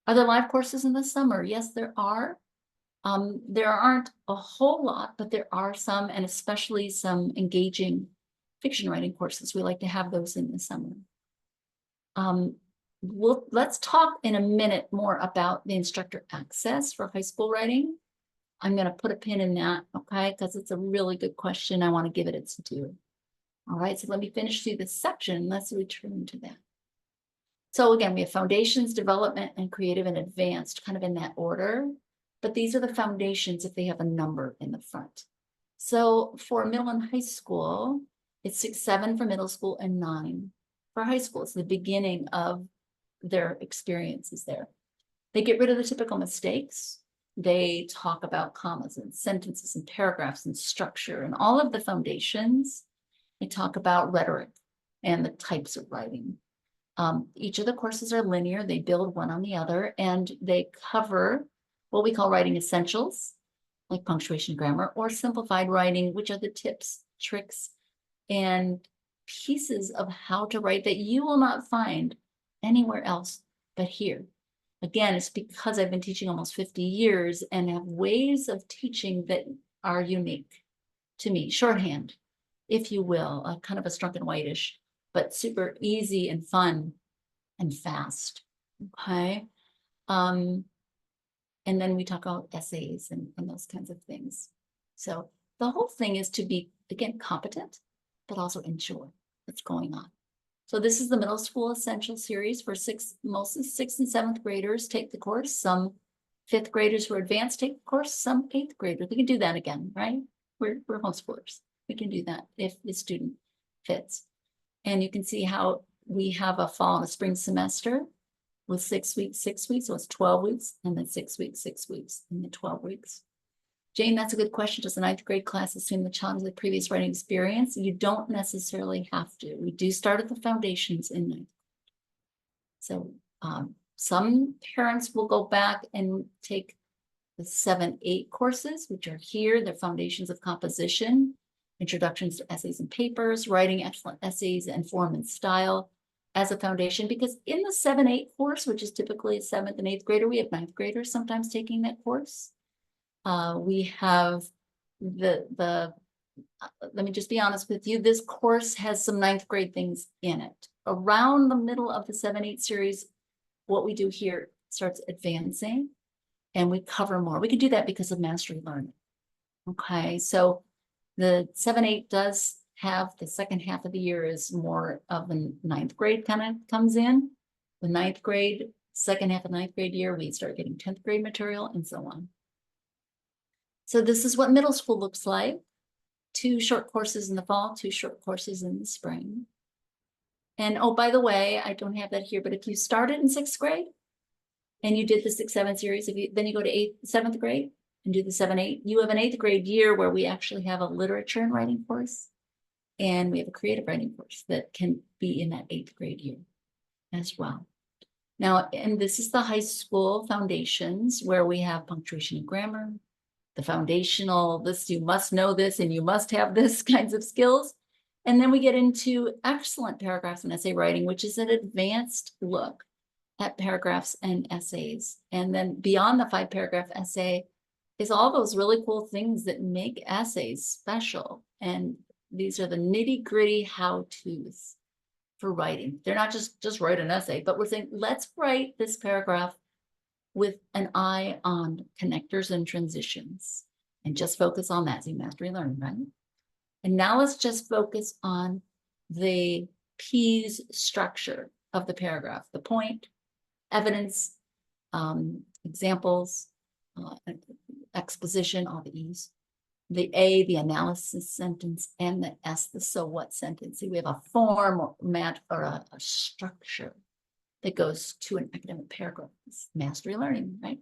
Are there live courses in the summer? Yes, there are. There aren't a whole lot, but there are some, and especially some engaging fiction writing courses. We like to have those in the summer. Let's talk in a minute more about the instructor access for high school writing. I'm going to put a pin in that, okay, because it's a really good question. I want to give it its due. All right, so let me finish through this section. Let's return to that. So again, we have foundations, development, and creative and advanced, kind of in that order. But these are the foundations if they have a number in the front. So for middle and high school, it's 6, 7 for middle school and 9 for high school. It's the beginning of their experiences there. They get rid of the typical mistakes. They talk about commas and sentences and paragraphs and structure and all of the foundations. They talk about rhetoric and the types of writing. Each of the courses are linear. They build one on the other, and they cover what we call writing essentials, like punctuation, grammar, or simplified writing, which are the tips, tricks, and pieces of how to write that you will not find anywhere else but here. Again, it's because I've been teaching almost 50 years and have ways of teaching that are unique to me. Shorthand, if you will, kind of a Strunk and Whitish, but super easy and fun and fast, okay? And then we talk about essays and those kinds of things. So the whole thing is to be, again, competent, but also enjoy what's going on. So this is the middle school essential series for mostly 6th and 7th graders take the course. Some 5th graders who are advanced take the course, some 8th graders. We can do that again, right? We're homeschoolers. We can do that if the student fits. And you can see how we have a fall and a spring semester with 6 weeks, 6 weeks, so it's 12 weeks, and then 6 weeks, 6 weeks, and then 12 weeks. Jane, that's a good question. Does the ninth grade class assume the challenge of the previous writing experience? You don't necessarily have to. We do start at the foundations in ninth. So some parents will go back and take the 7, 8 courses, which are here, the foundations of composition, introductions to essays and papers, writing excellent essays and form and style as a foundation, because in the 7, 8 course, which is typically a 7th and 8th grader, we have 9th graders sometimes taking that course. We have let me just be honest with you, this course has some 9th grade things in it. Around the middle of the 7, 8 series, what we do here starts advancing and we cover more. We can do that because of mastery learning. Okay, so the 7, 8 does have the second half of the year is more of a 9th grade kind of comes in. The 9th grade, second half of 9th grade year, we start getting 10th grade material and so on. So this is what middle school looks like. 2 short courses in the fall, 2 short courses in the spring. And oh, by the way, I don't have that here, but if you started in 6th grade and you did the 6, 7 series, then you go to 7th grade and do the 7, 8, you have an 8th grade year where we actually have a literature and writing course. And we have a creative writing course that can be in that 8th grade year as well. Now, and this is the high school foundations where we have punctuation and grammar, the foundational, this, you must know this and you must have this kinds of skills. And then we get into excellent paragraphs and essay writing, which is an advanced look at paragraphs and essays. And then beyond the 5-paragraph essay is all those really cool things that make essays special. And these are the nitty-gritty how-tos for writing. They're not just write an essay, but we're saying, let's write this paragraph with an eye on connectors and transitions and just focus on that. So mastery learning, right? And now let's just focus on the P's structure of the paragraph, the point, evidence, examples, exposition, all the E's. The A, the analysis sentence, and the S, the so what sentence. See, we have a format or a structure that goes to an academic paragraph. It's mastery learning, right?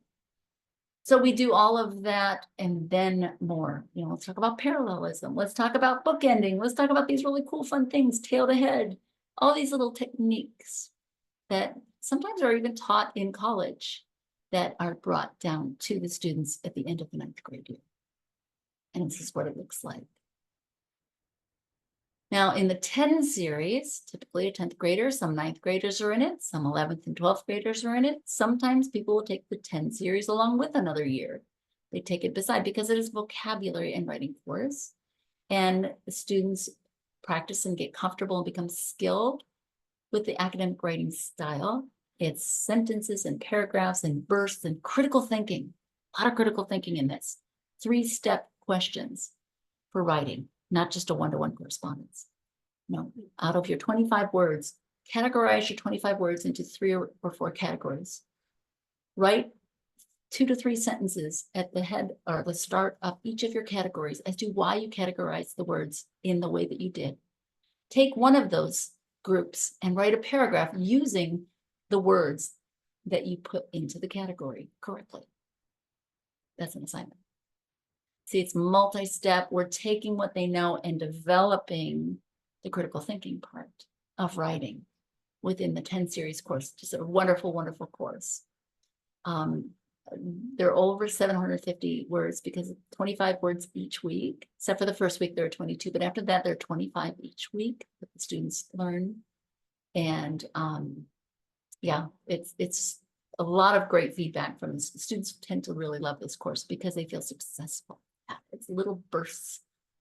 So we do all of that and then more. You know, let's talk about parallelism. Let's talk about bookending. Let's talk about these really cool, fun things, tail to head, all these little techniques that sometimes are even taught in college that are brought down to the students at the end of the 9th grade year. And this is what it looks like. Now in the 10 series, typically a 10th grader, some 9th graders are in it, some 11th and 12th graders are in it. Sometimes people will take the 10 series along with another year. They take it beside because it is vocabulary and writing course. And the students practice and get comfortable and become skilled with the academic writing style. It's sentences and paragraphs and bursts and critical thinking. A lot of critical thinking in this. 3-step questions for writing, not just a one-to-one correspondence. No, out of your 25 words, categorize your 25 words into 3 or 4 categories. Write 2 to 3 sentences at the head or the start of each of your categories as to why you categorize the words in the way that you did. Take one of those groups and write a paragraph using the words that you put into the category correctly. That's an assignment. See, it's multi-step. We're taking what they know and developing the critical thinking part of writing within the 10 series course. Just a wonderful, wonderful course. They're over 750 words because 25 words each week, except for the first week, there are 22, but after that, there are 25 each week that the students learn. And yeah, it's a lot of great feedback from the students. Tend to really love this course because they feel successful. It's little bursts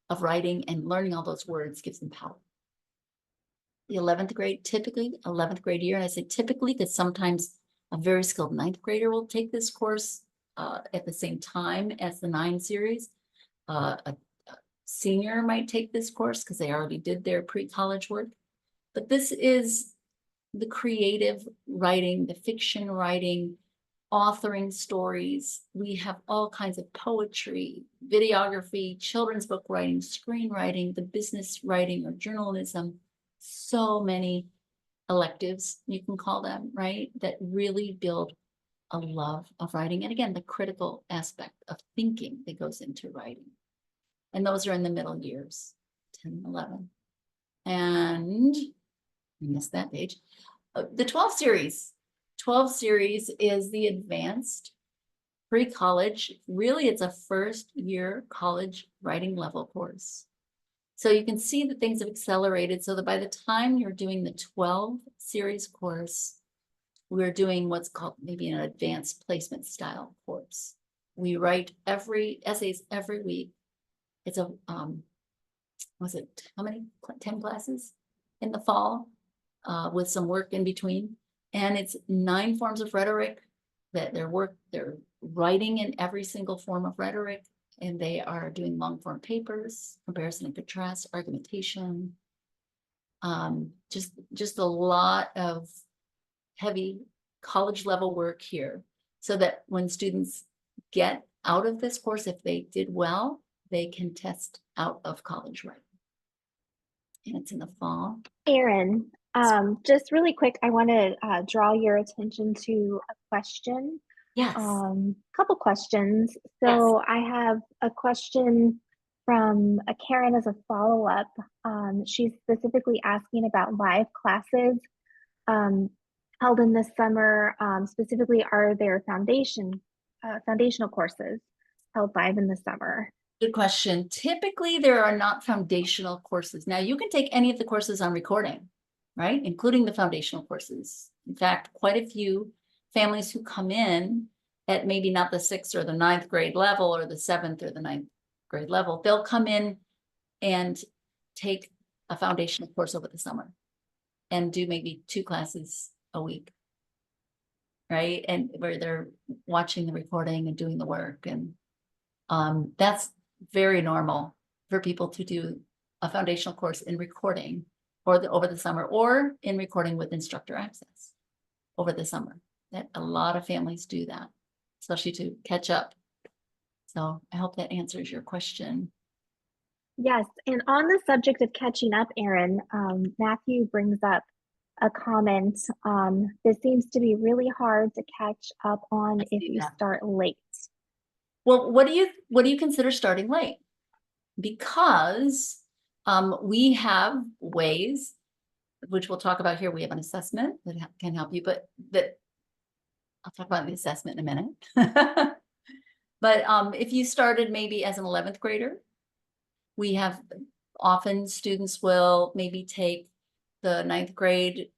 of writing and learning all those words gives them power. The 11th grade, typically 11th grade year, and I say typically because sometimes a very skilled 9th grader will take this course at the same time as the 9 series. A senior might take this course because they already did their pre-college work. But this is the creative writing, the fiction writing, authoring stories. We have all kinds of poetry, videography, children's book writing, screenwriting, the business writing or journalism. So many electives, you can call them, right? That really build a love of writing. And again, the critical aspect of thinking that goes into writing. And those are in the middle years, 10, 11. And I missed that page. The 12 series. 12 series is the advanced pre-college. Really, it's a first year college writing level course. So you can see that things have accelerated so that by the time you're doing the 12 series course, we're doing what's called maybe an advanced placement style course. We write essays every week. It's a, was it, how many, 10 classes in the fall with some work in between. And it's 9 forms of rhetoric that they're writing in every single form of rhetoric. And they are doing long form papers, comparison and contrast, argumentation. Just a lot of heavy college level work here so that when students get out of this course, if they did well, they can test out of college writing. And it's in the fall. Erin, just really quick, I want to draw your attention to a question. Yes. Couple questions. So I have a question from a Karen as a follow-up. She's specifically asking about live classes held in this summer. Specifically, are there foundational courses held live in the summer? Good question. Typically, there are not foundational courses. Now, you can take any of the courses on recording, right? Including the foundational courses. In fact, quite a few families who come in at maybe not the 6th or the 9th grade level or the 7th or the 9th grade level, they'll come in and take a foundational course over the summer and do maybe 2 classes a week, right? And where they're watching the recording and doing the work. And that's very normal for people to do a foundational course in recording over the summer or in recording with instructor access over the summer. That a lot of families do that, especially to catch up. So I hope that answers your question. Yes, and on the subject of catching up, Erin, Matthew brings up a comment. This seems to be really hard to catch up on if you start late. Well, what do you consider starting late? Because we have ways, which we'll talk about here. We have an assessment that can help you, but I'll talk about the assessment in a minute. But if you started maybe as an 11th grader, we have often students will maybe take the 9th grade,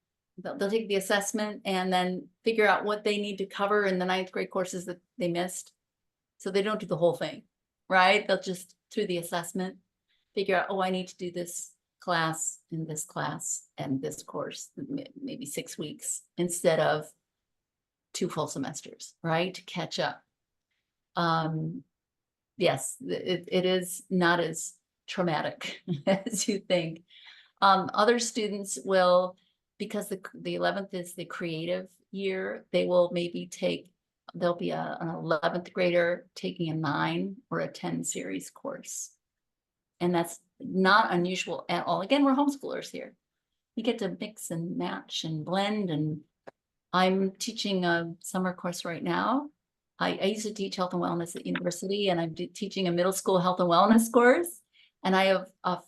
they'll take the assessment and then figure out what they need to cover in the 9th grade courses that they missed. So they don't do the whole thing, right? They'll just, through the assessment, figure out, oh, I need to do this class and this course, maybe 6 weeks instead of 2 full semesters, right? To catch up. Yes, it is not as traumatic as you think. Other students will, because the 11th is the creative year, they will maybe there'll be an 11th grader taking a 9 or a 10 series course. And that's not unusual at all. Again, we're homeschoolers here. We get to mix and match and blend. And I'm teaching a summer course right now. I used to teach health and wellness at university, and I'm teaching a middle school health and wellness course. And I have a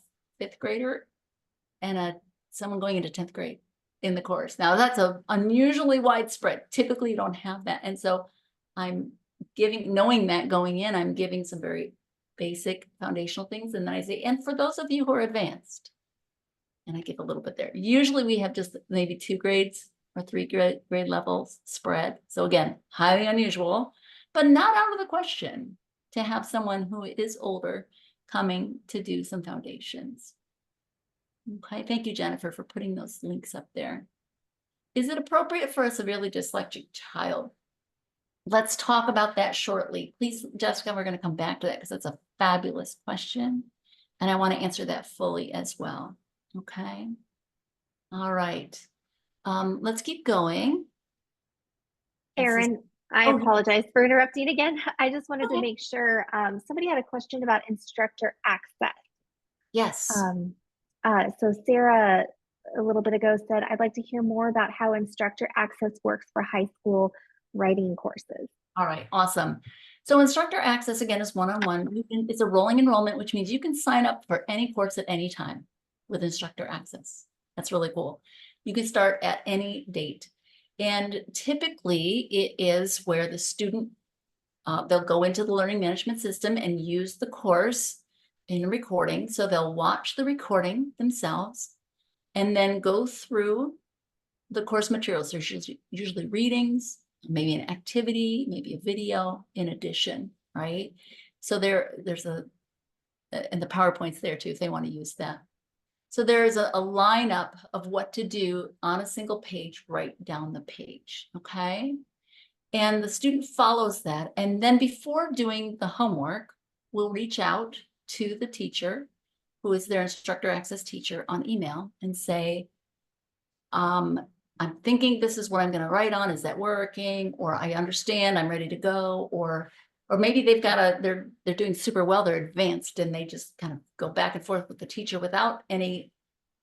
5th grader and someone going into 10th grade in the course. Now that's unusually widespread. Typically you don't have that. And so knowing that going in, I'm giving some very basic foundational things. And then I say, and for those of you who are advanced, and I give a little bit there. Usually we have just maybe 2 grades or 3 grade levels spread. So again, highly unusual, but not out of the question to have someone who is older coming to do some foundations. Okay, thank you, Jennifer, for putting those links up there. Is it appropriate for a severely dyslexic child? Let's talk about that shortly. Please, Jessica, we're going to come back to that because that's a fabulous question. And I want to answer that fully as well. Okay. All right. Let's keep going. Erin, I apologize for interrupting again. I just wanted to make sure somebody had a question about instructor access. Yes. So Sarah a little bit ago said, I'd like to hear more about how instructor access works for high school writing courses. All right, awesome. So instructor access, again, is one-on-one. It's a rolling enrollment, which means you can sign up for any course at any time with instructor access. That's really cool. You can start at any date. And typically it is where the student, they'll go into the learning management system and use the course in a recording. So they'll watch the recording themselves and then go through the course materials. There's usually readings, maybe an activity, maybe a video in addition, right? So there's and the PowerPoint's there too, if they want to use that. So there's a lineup of what to do on a single page, right down the page, okay? And the student follows that. And then before doing the homework, we'll reach out to the teacher, who is their instructor access teacher, on email and say, I'm thinking this is what I'm going to write on. Is that working? Or I understand, I'm ready to go. Or maybe they've got they're doing super well, they're advanced, and they just kind of go back and forth with the teacher without any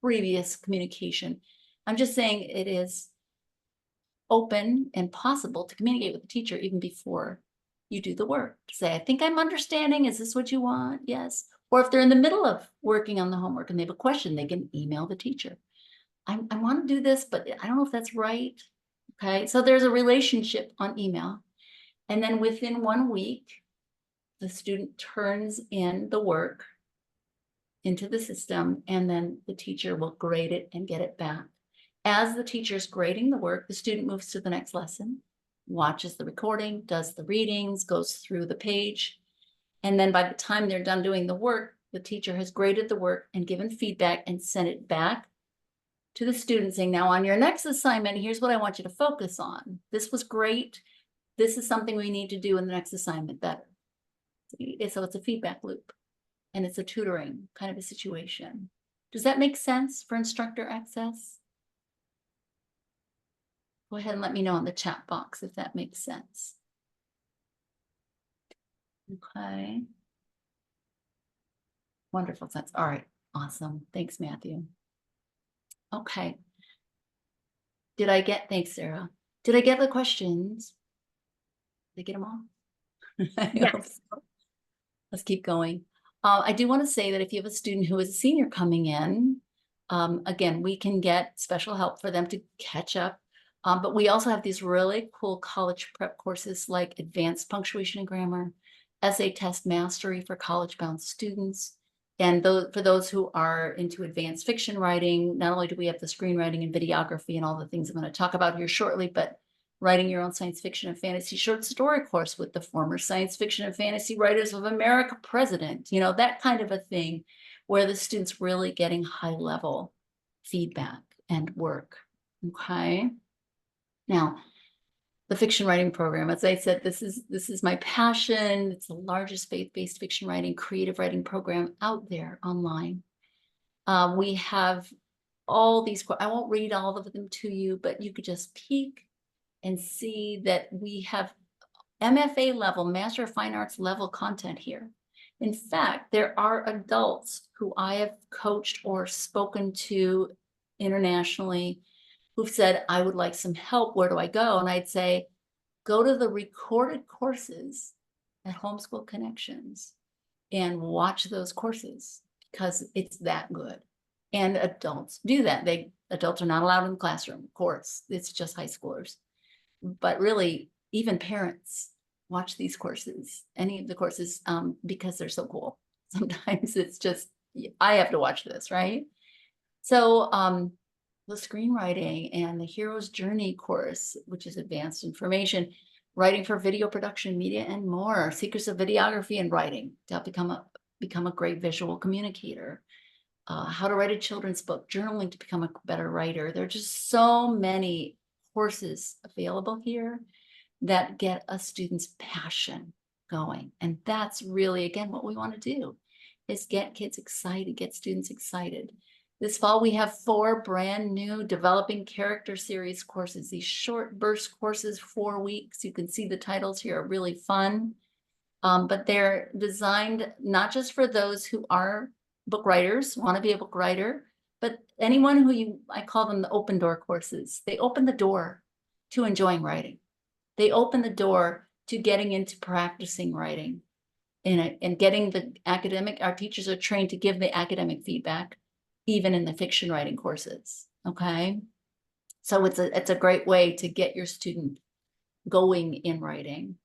previous communication. I'm just saying it is open and possible to communicate with the teacher even before you do the work. To say, I think I'm understanding. Is this what you want? Yes. Or if they're in the middle of working on the homework and they have a question, they can email the teacher. I want to do this, but I don't know if that's right. Okay, so there's a relationship on email. And then within 1 week, the student turns in the work into the system, and then the teacher will grade it and get it back. As the teacher's grading the work, the student moves to the next lesson, watches the recording, does the readings, goes through the page. And then by the time they're done doing the work, the teacher has graded the work and given feedback and sent it back to the student saying, now on your next assignment, here's what I want you to focus on. This was great. This is something we need to do in the next assignment better. So it's a feedback loop, and it's a tutoring kind of a situation. Does that make sense for instructor access? Go ahead and let me know in the chat box if that makes sense. Okay. Wonderful sense. All right. Awesome. Thanks, Matthew. Okay. Thanks, Sarah. Did I get the questions? Did I get them all? I Yes. hope so. Let's keep going. I do want to say that if you have a student who is a senior coming in, again, we can get special help for them to catch up. But we also have these really cool college prep courses like Advanced Punctuation and Grammar, Essay Test Mastery for college-bound students. And for those who are into advanced fiction writing, not only do we have the screenwriting and videography and all the things I'm going to talk about here shortly, but writing your own science fiction and fantasy short story course with the former Science Fiction and Fantasy Writers of America president, that kind of a thing, where the student's really getting high level feedback and work. Okay. Now, the fiction writing program, as I said, this is my passion. It's the largest faith-based fiction writing, creative writing program out there online. We have all these, I won't read all of them to you, but you could just peek and see that we have MFA level, Master of Fine Arts level content here. In fact, there are adults who I have coached or spoken to internationally who've said, I would like some help. Where do I go? And I'd say, go to the recorded courses at Homeschool Connections and watch those courses, because it's that good. And adults do that. Adults are not allowed in the classroom, of course. It's just high schoolers. But really, even parents watch these courses, any of the courses, because they're so cool. Sometimes it's just, I have to watch this, right? So the screenwriting and the Hero's Journey course, which is advanced information, writing for video production, media, and more, secrets of videography and writing to help become a great visual communicator, how to write a children's book, journaling to become a better writer. There are just so many courses available here that get a student's passion going. And that's really, again, what we want to do, is get kids excited, get students excited. This fall, we have 4 brand new developing character series courses, these short burst courses, 4 weeks. You can see the titles here are really fun, but they're designed not just for those who are book writers, want to be a book writer, But anyone who I call them the open door courses, they open the door to enjoying writing. They open the door to getting into practicing writing and getting the academic, our teachers are trained to give the academic feedback, even in the fiction writing courses, okay? So it's a great way to get your student going in writing.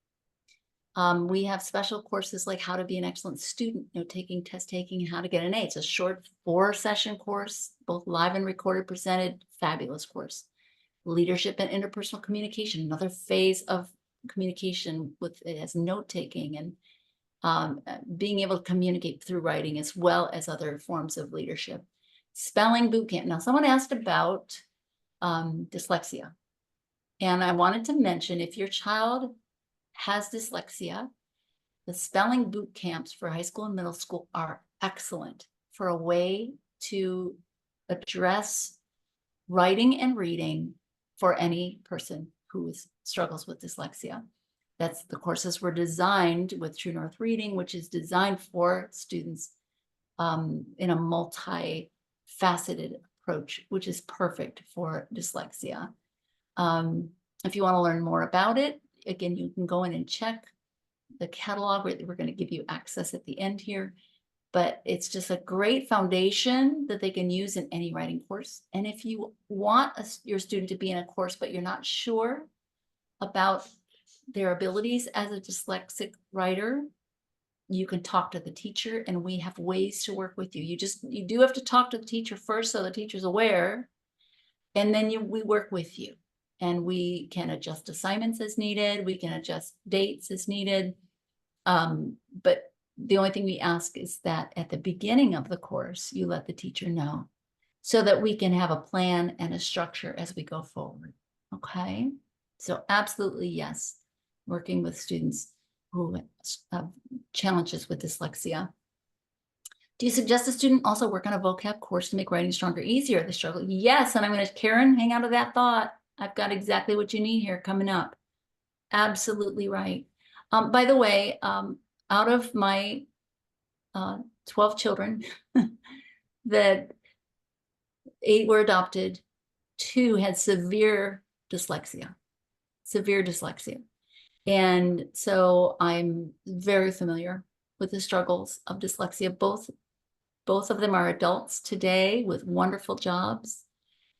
We have special courses like how to be an excellent student, taking test taking and how to get an A. It's a short 4-session course, both live and recorded, presented, fabulous course. Leadership and interpersonal communication, another phase of communication with it has note taking and being able to communicate through writing as well as other forms of leadership. Spelling boot camp. Now, someone asked about dyslexia. And I wanted to mention, if your child has dyslexia, the spelling boot camps for high school and middle school are excellent for a way to address writing and reading for any person who struggles with dyslexia. That's the courses were designed with True North Reading, which is designed for students in a multi-faceted approach, which is perfect for dyslexia. If you want to learn more about it, again, you can go in and check the catalog. We're going to give you access at the end here, but it's just a great foundation that they can use in any writing course. And if you want your student to be in a course, but you're not sure about their abilities as a dyslexic writer, you can talk to the teacher and we have ways to work with you. You do have to talk to the teacher first so the teacher's aware, and then we work with you. And we can adjust assignments as needed. We can adjust dates as needed. But the only thing we ask is that at the beginning of the course, you let the teacher know so that we can have a plan and a structure as we go forward. Okay? So absolutely, yes, working with students who have challenges with dyslexia. Do you suggest a student also work on a vocab course to make writing stronger, easier? They struggle. Yes, and I'm going to, Karen, hang out of that thought. I've got exactly what you need here coming up. Absolutely right. By the way, out of my 12 children, that 8 were adopted, 2 had severe dyslexia. And so I'm very familiar with the struggles of dyslexia. Both of them are adults today with wonderful jobs.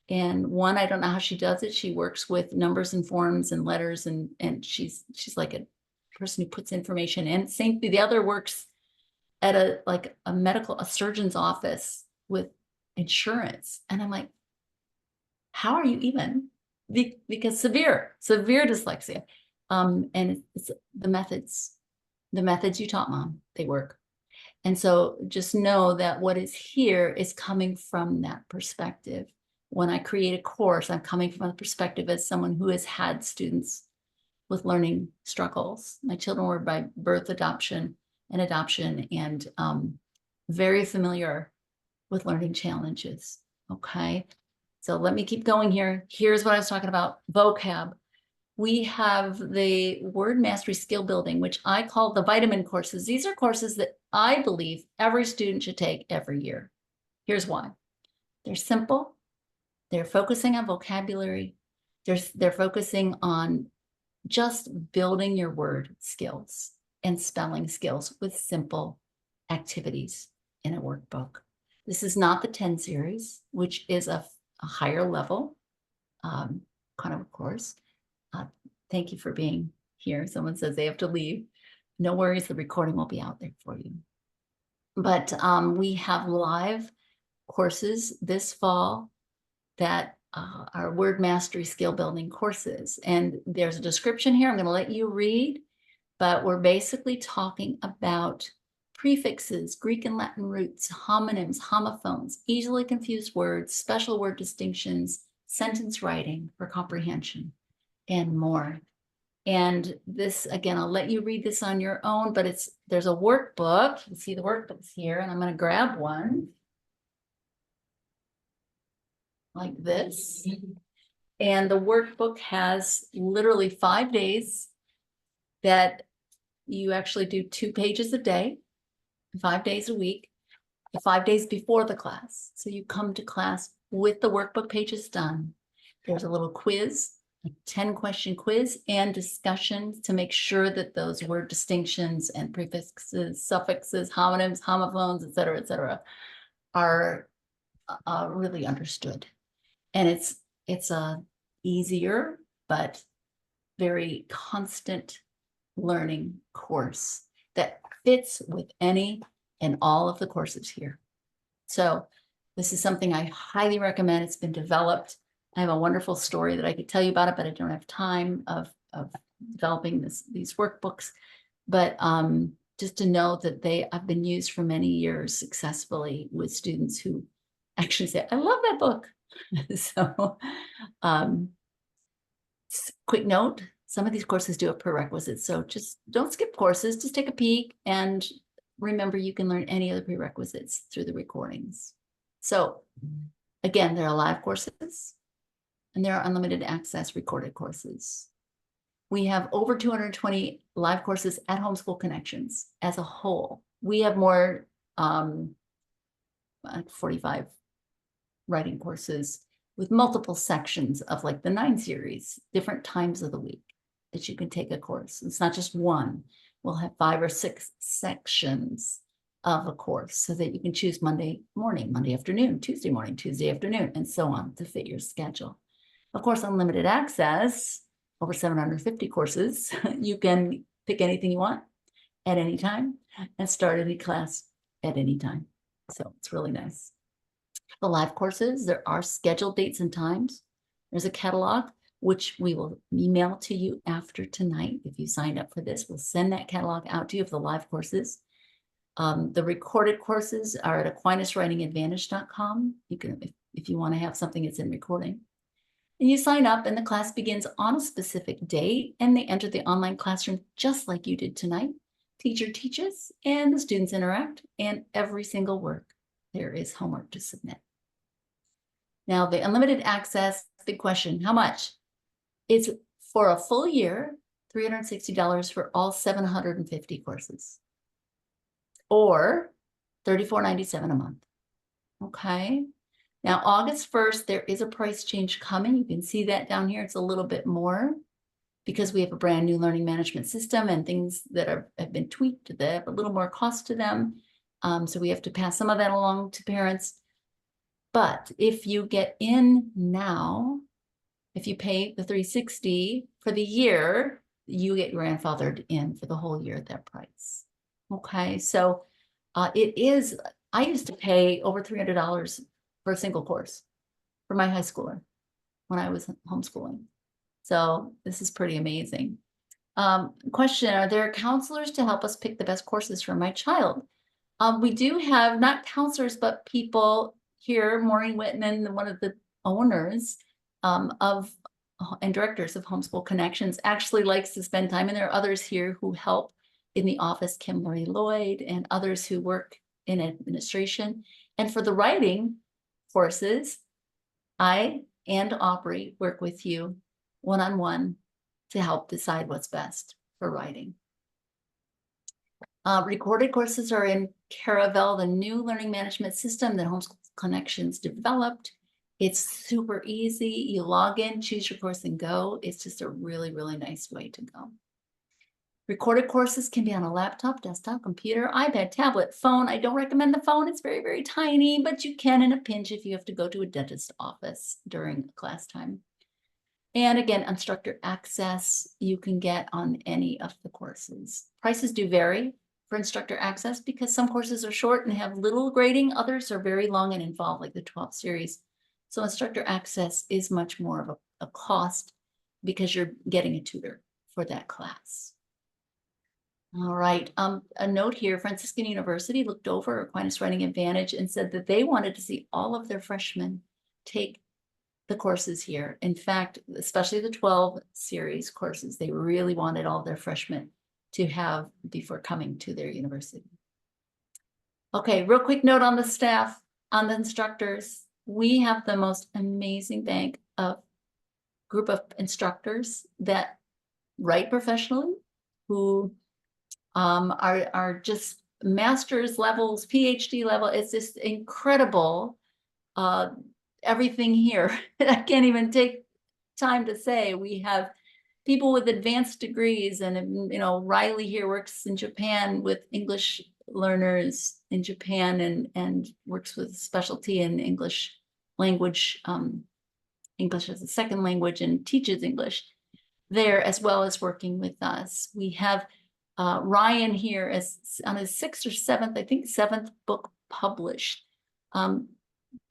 And one, I don't know how she does it. She works with numbers and forms and letters, and she's like a person who puts information in. The other works at a surgeon's office with insurance. And I'm like, how are you even? Because severe dyslexia. And it's the methods you taught, Mom, they work. And so just know that what is here is coming from that perspective. When I create a course, I'm coming from a perspective as someone who has had students with learning struggles. My children were by birth adoption and very familiar with learning challenges. Okay, so let me keep going here. Here's what I was talking about, vocab. We have the word mastery skill building, which I call the vitamin courses. These are courses that I believe every student should take every year. Here's why. They're simple. They're focusing on vocabulary. They're focusing on just building your word skills and spelling skills with simple activities in a workbook. This is not the 10 series, which is a higher level kind of a course. Thank you for being here. Someone says they have to leave. No worries, the recording will be out there for you. But we have live courses this fall that are word mastery skill building courses. And there's a description here I'm going to let you read, but we're basically talking about prefixes, Greek and Latin roots, homonyms, homophones, easily confused words, special word distinctions, sentence writing for comprehension, and more. And this, again, I'll let you read this on your own, but there's a workbook. You see the workbooks here, and I'm going to grab one like this. And the workbook has literally 5 days that you actually do 2 pages a day, 5 days a week. 5 days before the class. So you come to class with the workbook pages done. There's a little quiz, a 10-question quiz and discussion to make sure that those word distinctions and prefixes, suffixes, homonyms, homophones, et cetera, are really understood. And it's a easier, but very constant learning course that fits with any and all of the courses here. So this is something I highly recommend. It's been developed. I have a wonderful story that I could tell you about it, but I don't have time of developing these workbooks. But just to know that they have been used for many years successfully with students who actually say, I love that book. So quick note, some of these courses do have prerequisites. So just don't skip courses, just take a peek and remember you can learn any of the prerequisites through the recordings. So again, there are live courses and there are unlimited access recorded courses. We have over 220 live courses at Homeschool Connections as a whole. We have more, like 45 writing courses with multiple sections of like the 9 series, different times of the week that you can take a course. It's not just one. We'll have 5 or 6 sections of a course so that you can choose Monday morning, Monday afternoon, Tuesday morning, Tuesday afternoon, and so on to fit your schedule. Of course, unlimited access, over 750 courses. You can pick anything you want at any time and start any class at any time. So it's really nice. The live courses, there are scheduled dates and times. There's a catalog, which we will email to you after tonight. If you signed up for this, we'll send that catalog out to you of the live courses. The recorded courses are at AquinasWritingAdvantage.com. You can, if you want to have something that's in recording. And you sign up and the class begins on a specific date and they enter the online classroom just like you did tonight. Teacher teaches and the students interact, and every single work there is homework to submit. Now the unlimited access, big question, how much? It's for a full year, $360 for all 750 courses, or $34.97 a month. Okay. Now, August 1st, there is a price change coming. You can see that down here. It's a little bit more because we have a brand new learning management system and things that have been tweaked that have a little more cost to them. So we have to pass some of that along to parents. But if you get in now, if you pay the $360 for the year, you get grandfathered in for the whole year at that price. Okay, so it is, I used to pay over $300 for a single course for my high schooler when I was homeschooling. So this is pretty amazing. Question, are there counselors to help us pick the best courses for my child? We do have not counselors, but people here, Maureen Whitman, one of the owners and directors of Homeschool Connections, actually likes to spend time, and there are others here who help in the office, Kimberly Lloyd and others who work in administration. And for the writing courses, I and Aubrey work with you one-on-one to help decide what's best for writing. Recorded courses are in Caravelle, the new learning management system that Homeschool Connections developed. It's super easy. You log in, choose your course and go. It's just a really, really nice way to go. Recorded courses can be on a laptop, desktop, computer, iPad, tablet, phone. I don't recommend the phone. It's very, very tiny, but you can in a pinch if you have to go to a dentist office during class time. And again, instructor access you can get on any of the courses. Prices do vary for instructor access because some courses are short and have little grading. Others are very long and involved, like the 12 series. So instructor access is much more of a cost because you're getting a tutor for that class. All right, a note here, Franciscan University looked over Aquinas Writing Advantage and said that they wanted to see all of their freshmen take the courses here. In fact, especially the 12 series courses, they really wanted all their freshmen to have before coming to their university. Okay, real quick note on the staff, on the instructors. We have the most amazing group of instructors that write professionally, who are just master's levels, PhD level. It's just incredible. Everything here. I can't even take time to say. We have people with advanced degrees, and Riley here works in Japan with English learners in Japan, and works with specialty in English language, English as a second language, and teaches English there, as well as working with us. We have Ryan here as on his 6th or 7th, I think 7th book published.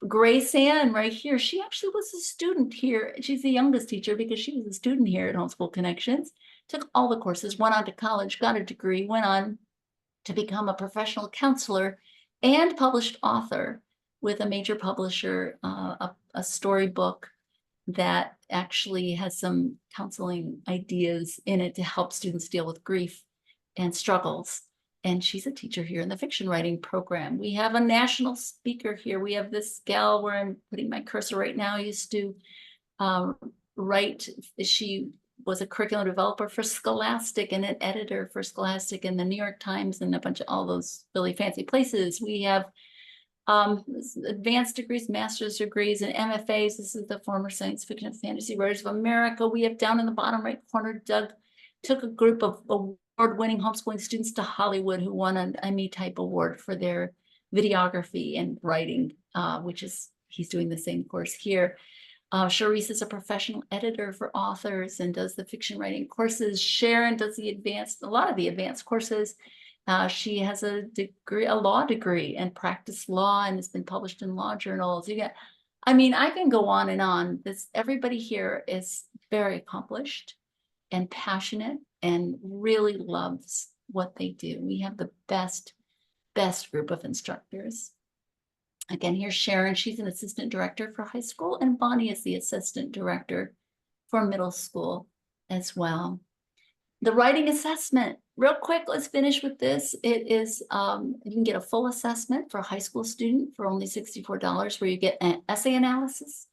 Grace Ann right here, she actually was a student here. She's the youngest teacher because she was a student here at Homeschool Connections, took all the courses, went on to college, got a degree, went on to become a professional counselor and published author with a major publisher, a storybook that actually has some counseling ideas in it to help students deal with grief and struggles. And she's a teacher here in the fiction writing program. We have a national speaker here. We have this gal where I'm putting my cursor right now, used to write. She was a curriculum developer for Scholastic and an editor for Scholastic and the New York Times and a bunch of all those really fancy places. We have advanced degrees, master's degrees, and MFAs. This is the former Science Fiction and Fantasy Writers of America. We have down in the bottom right corner, Doug took a group of award-winning homeschooling students to Hollywood who won an Emmy type award for their videography and writing, which is, he's doing the same course here. Charisse is a professional editor for authors and does the fiction writing courses. Sharon does a lot of the advanced courses. She has a degree, a law degree, and practiced law, and has been published in law journals. I can go on and on. Everybody here is very accomplished and passionate and really loves what they do. We have the best group of instructors. Again, here's Sharon. She's an assistant director for high school, and Bonnie is the assistant director for middle school as well. The writing assessment, real quick, let's finish with this. It is, you can get a full assessment for a high school student for only $64, where you get an essay analysis,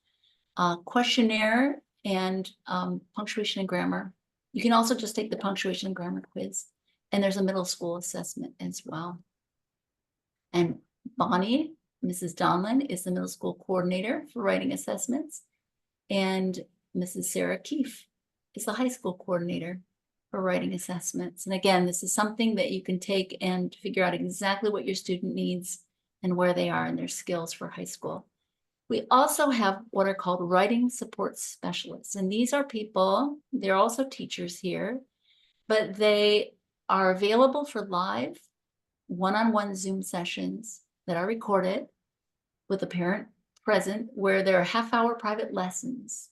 questionnaire, and punctuation and grammar. You can also just take the punctuation and grammar quiz, and there's a middle school assessment as well. And Bonnie, Mrs. Donlin, is the middle school coordinator for writing assessments, and Mrs. Sarah Keefe is the high school coordinator for writing assessments. And again, this is something that you can take and figure out exactly what your student needs and where they are in their skills for high school. We also have what are called writing support specialists. And these are people, they're also teachers here, but they are available for live one-on-one Zoom sessions that are recorded with a parent present, where there are half-hour private lessons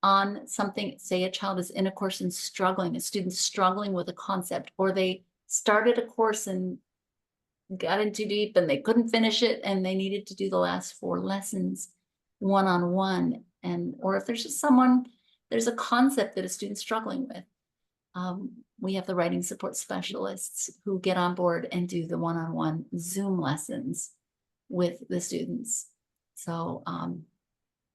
on something. Say a child is in a course and struggling, a student struggling with a concept, or they started a course and got in too deep and they couldn't finish it and they needed to do the last 4 lessons one-on-one. Or if there's just there's a concept that a student's struggling with, we have the writing support specialists who get on board and do the one-on-one Zoom lessons with the students. So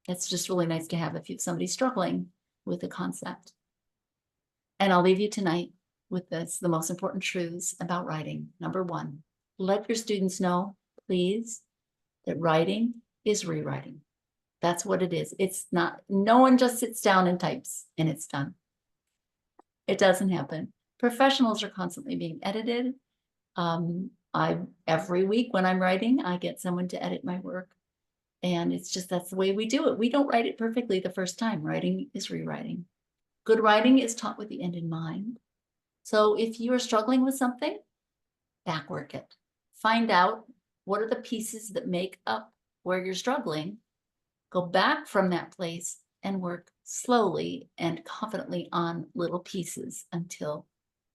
it's just really nice to have if you have somebody struggling with the concept. And I'll leave you tonight with this, the most important truths about writing. Number 1, let your students know, please, that writing is rewriting. That's what it is. It's not, no one just sits down and types and it's done. It doesn't happen. Professionals are constantly being edited. Every week when I'm writing, I get someone to edit my work. And it's just, that's the way we do it. We don't write it perfectly the first time. Writing is rewriting. Good writing is taught with the end in mind. So if you are struggling with something, backwork it. Find out what are the pieces that make up where you're struggling. Go back from that place and work slowly and confidently on little pieces until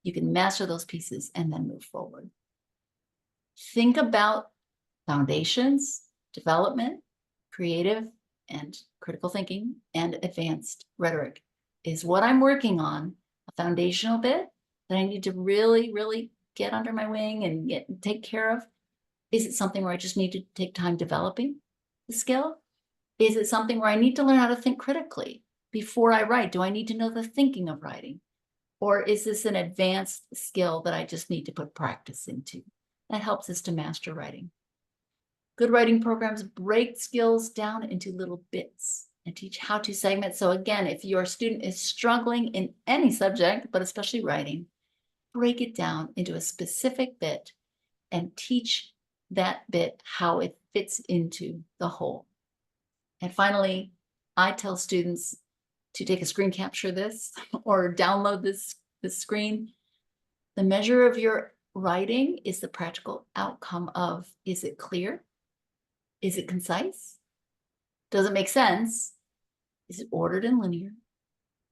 you can master those pieces and then move forward. Think about foundations, development, creative and critical thinking, and advanced rhetoric is what I'm working on, a foundational bit that I need to really, really get under my wing and take care of. Is it something where I just need to take time developing the skill? Is it something where I need to learn how to think critically before I write? Do I need to know the thinking of writing? Or is this an advanced skill that I just need to put practice into? That helps us to master writing. Good writing programs break skills down into little bits and teach how to segment. So again, if your student is struggling in any subject, but especially writing, break it down into a specific bit and teach that bit how it fits into the whole. And finally, I tell students to take a screen capture this or download this screen. The measure of your writing is the practical outcome of, is it clear? Is it concise? Does it make sense? Is it ordered and linear?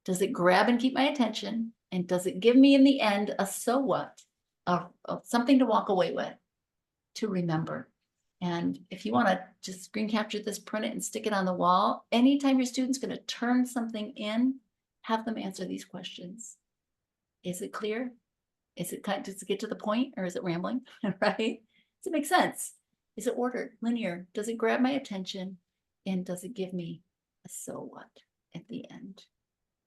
Does it grab and keep my attention? And does it give me in the end a so what, of something to walk away with, to remember? And if you want to just screen capture this, print it and stick it on the wall, anytime your student's going to turn something in, have them answer these questions. Is it clear? Is it kind of, does it get to the point, or is it rambling? Right? Does it make sense? Is it ordered, linear? Does it grab my attention? And does it give me a so what at the end?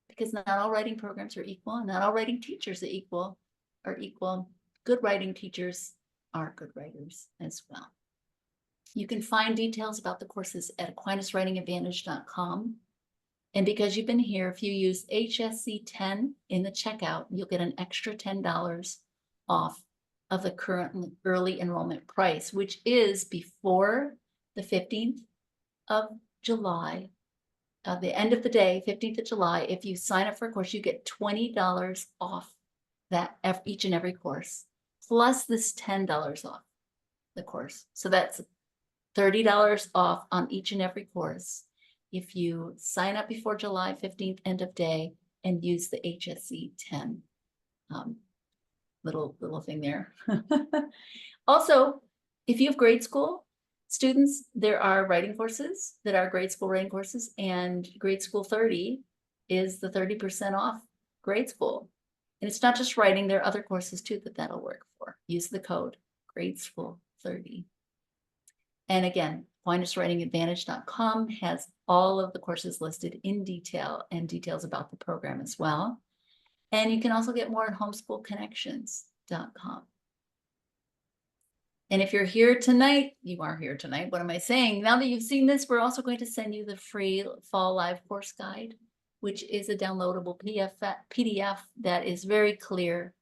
Because not all writing programs are equal, and not all writing teachers are equal. Good writing teachers are good writers as well. You can find details about the courses at AquinasWritingAdvantage.com. And because you've been here, if you use HSC 10 in the checkout, you'll get an extra $10 off of the current early enrollment price, which is before the 15th of July, the end of the day, 15th of July. If you sign up for a course, you get $20 off that each and every course, plus this $10 off the course. So that's $30 off on each and every course if you sign up before July 15th, end of day, and use the HSC 10 little thing there. Also, if you have grade school students, there are writing courses that are grade school writing courses, and grade school 30 is the 30% off grade school. And it's not just writing, there are other courses too that'll work for. Use the code grade school 30. And again, AquinasWritingAdvantage.com has all of the courses listed in detail and details about the program as well. And you can also get more at homeschoolconnections.com. And if you're here tonight, you are here tonight. What am I saying? Now that you've seen this, we're also going to send you the free Fall Live Course Guide, which is a downloadable PDF that is very clear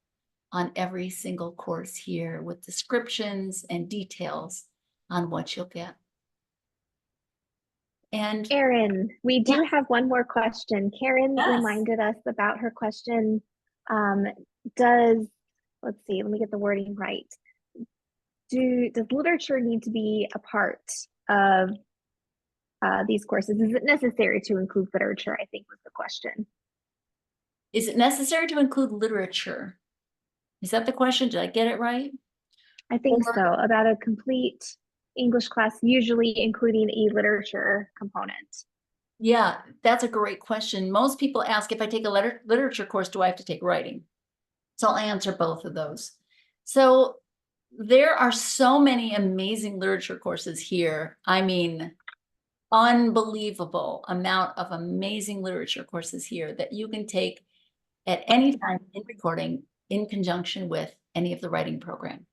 on every single course here with descriptions and details on what you'll get. And Erin, we do have one more question. Karen reminded us about her question. Let's see, let me get the wording right. Does literature need to be a part of these courses? Is it necessary to include literature, I think was the question. Is it necessary to include literature? Is that the question? Did I get it right? I think so, about a complete English class, usually including a literature component. Yeah, that's a great question. Most people ask, if I take a literature course, do I have to take writing? So I'll answer both of those. So there are so many amazing literature courses here. I mean, unbelievable amount of amazing literature courses here that you can take at any time in recording in conjunction with any of the writing program.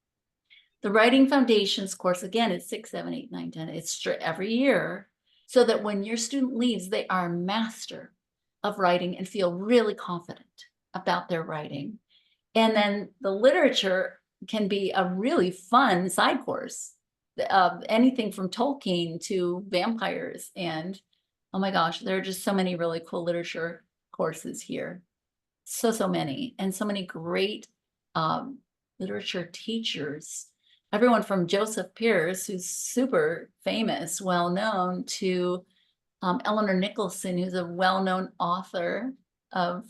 The Writing Foundations course, again, is 6, 7, 8, 9, 10. It's every year, so that when your student leaves, they are a master of writing and feel really confident about their writing. And then the literature can be a really fun side course, anything from Tolkien to vampires. And oh my gosh, there are just so many really cool literature courses here. So many, and so many great literature teachers. Everyone from Joseph Pierce, who's super famous, well-known, to Eleanor Nicholson, who's a well-known author of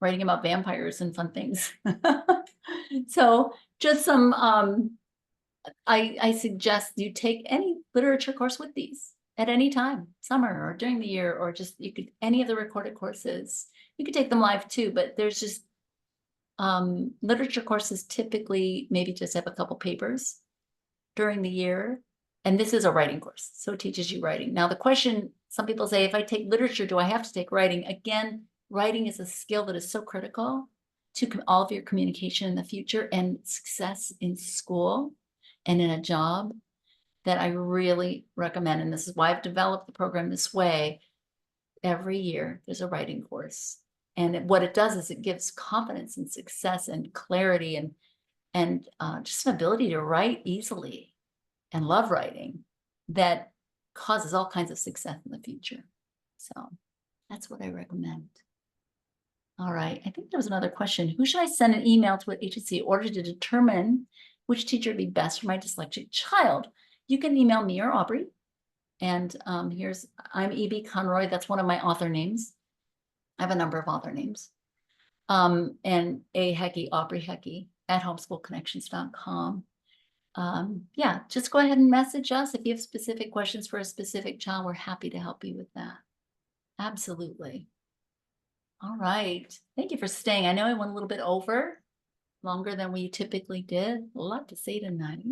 writing about vampires and fun things. So just some, I suggest you take any literature course with these at any time, summer or during the year, or just any of the recorded courses. You could take them live too, but there's just literature courses typically maybe just have a couple papers during the year. And this is a writing course, so it teaches you writing. Now the question, some people say, if I take literature, do I have to take writing? Again, writing is a skill that is so critical to all of your communication in the future and success in school and in a job, that I really recommend. And this is why I've developed the program this way. Every year there's a writing course. And what it does is it gives confidence and success and clarity and just an ability to write easily and love writing that causes all kinds of success in the future. So that's what I recommend. All right, I think there was another question. Who should I send an email to at HSC in order to determine which teacher would be best for my dyslexic child? You can email me or Aubrey. And I'm E.B. Conroy. That's one of my author names. I have a number of author names. And A. Hecky, Aubrey Hecky at homeschoolconnections.com. Yeah, just go ahead and message us. If you have specific questions for a specific child, we're happy to help you with that. Absolutely. All right. Thank you for staying. I know I went a little bit over, longer than we typically did. A lot to say tonight.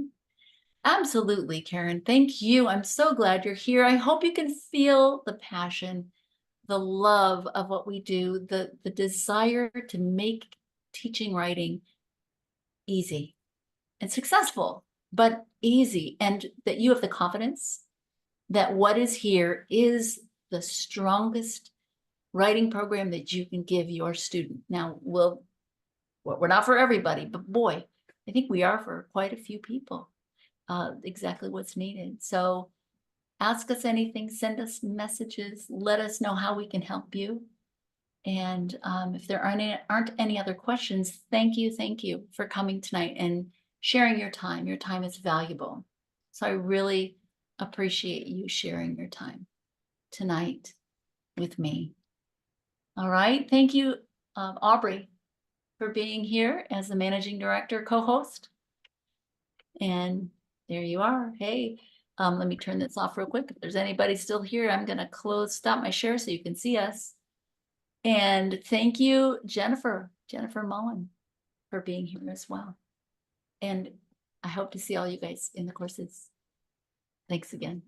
Absolutely, Karen. Thank you. I'm so glad you're here. I hope you can feel the passion, the love of what we do, the desire to make teaching writing easy and successful, but easy, and that you have the confidence that what is here is the strongest writing program that you can give your student. Now, we're not for everybody, but boy, I think we are for quite a few people. Exactly what's needed. So ask us anything, send us messages, let us know how we can help you. And if there aren't any other questions, thank you for coming tonight and sharing your time. Your time is valuable. So I really appreciate you sharing your time tonight with me. All right. Thank you, Aubrey, for being here as the managing director co-host. And there you are. Hey, let me turn this off real quick. If there's anybody still here, I'm going to stop my share so you can see us. And thank you, Jennifer Mullen, for being here as well. And I hope to see all you guys in the courses. Thanks again.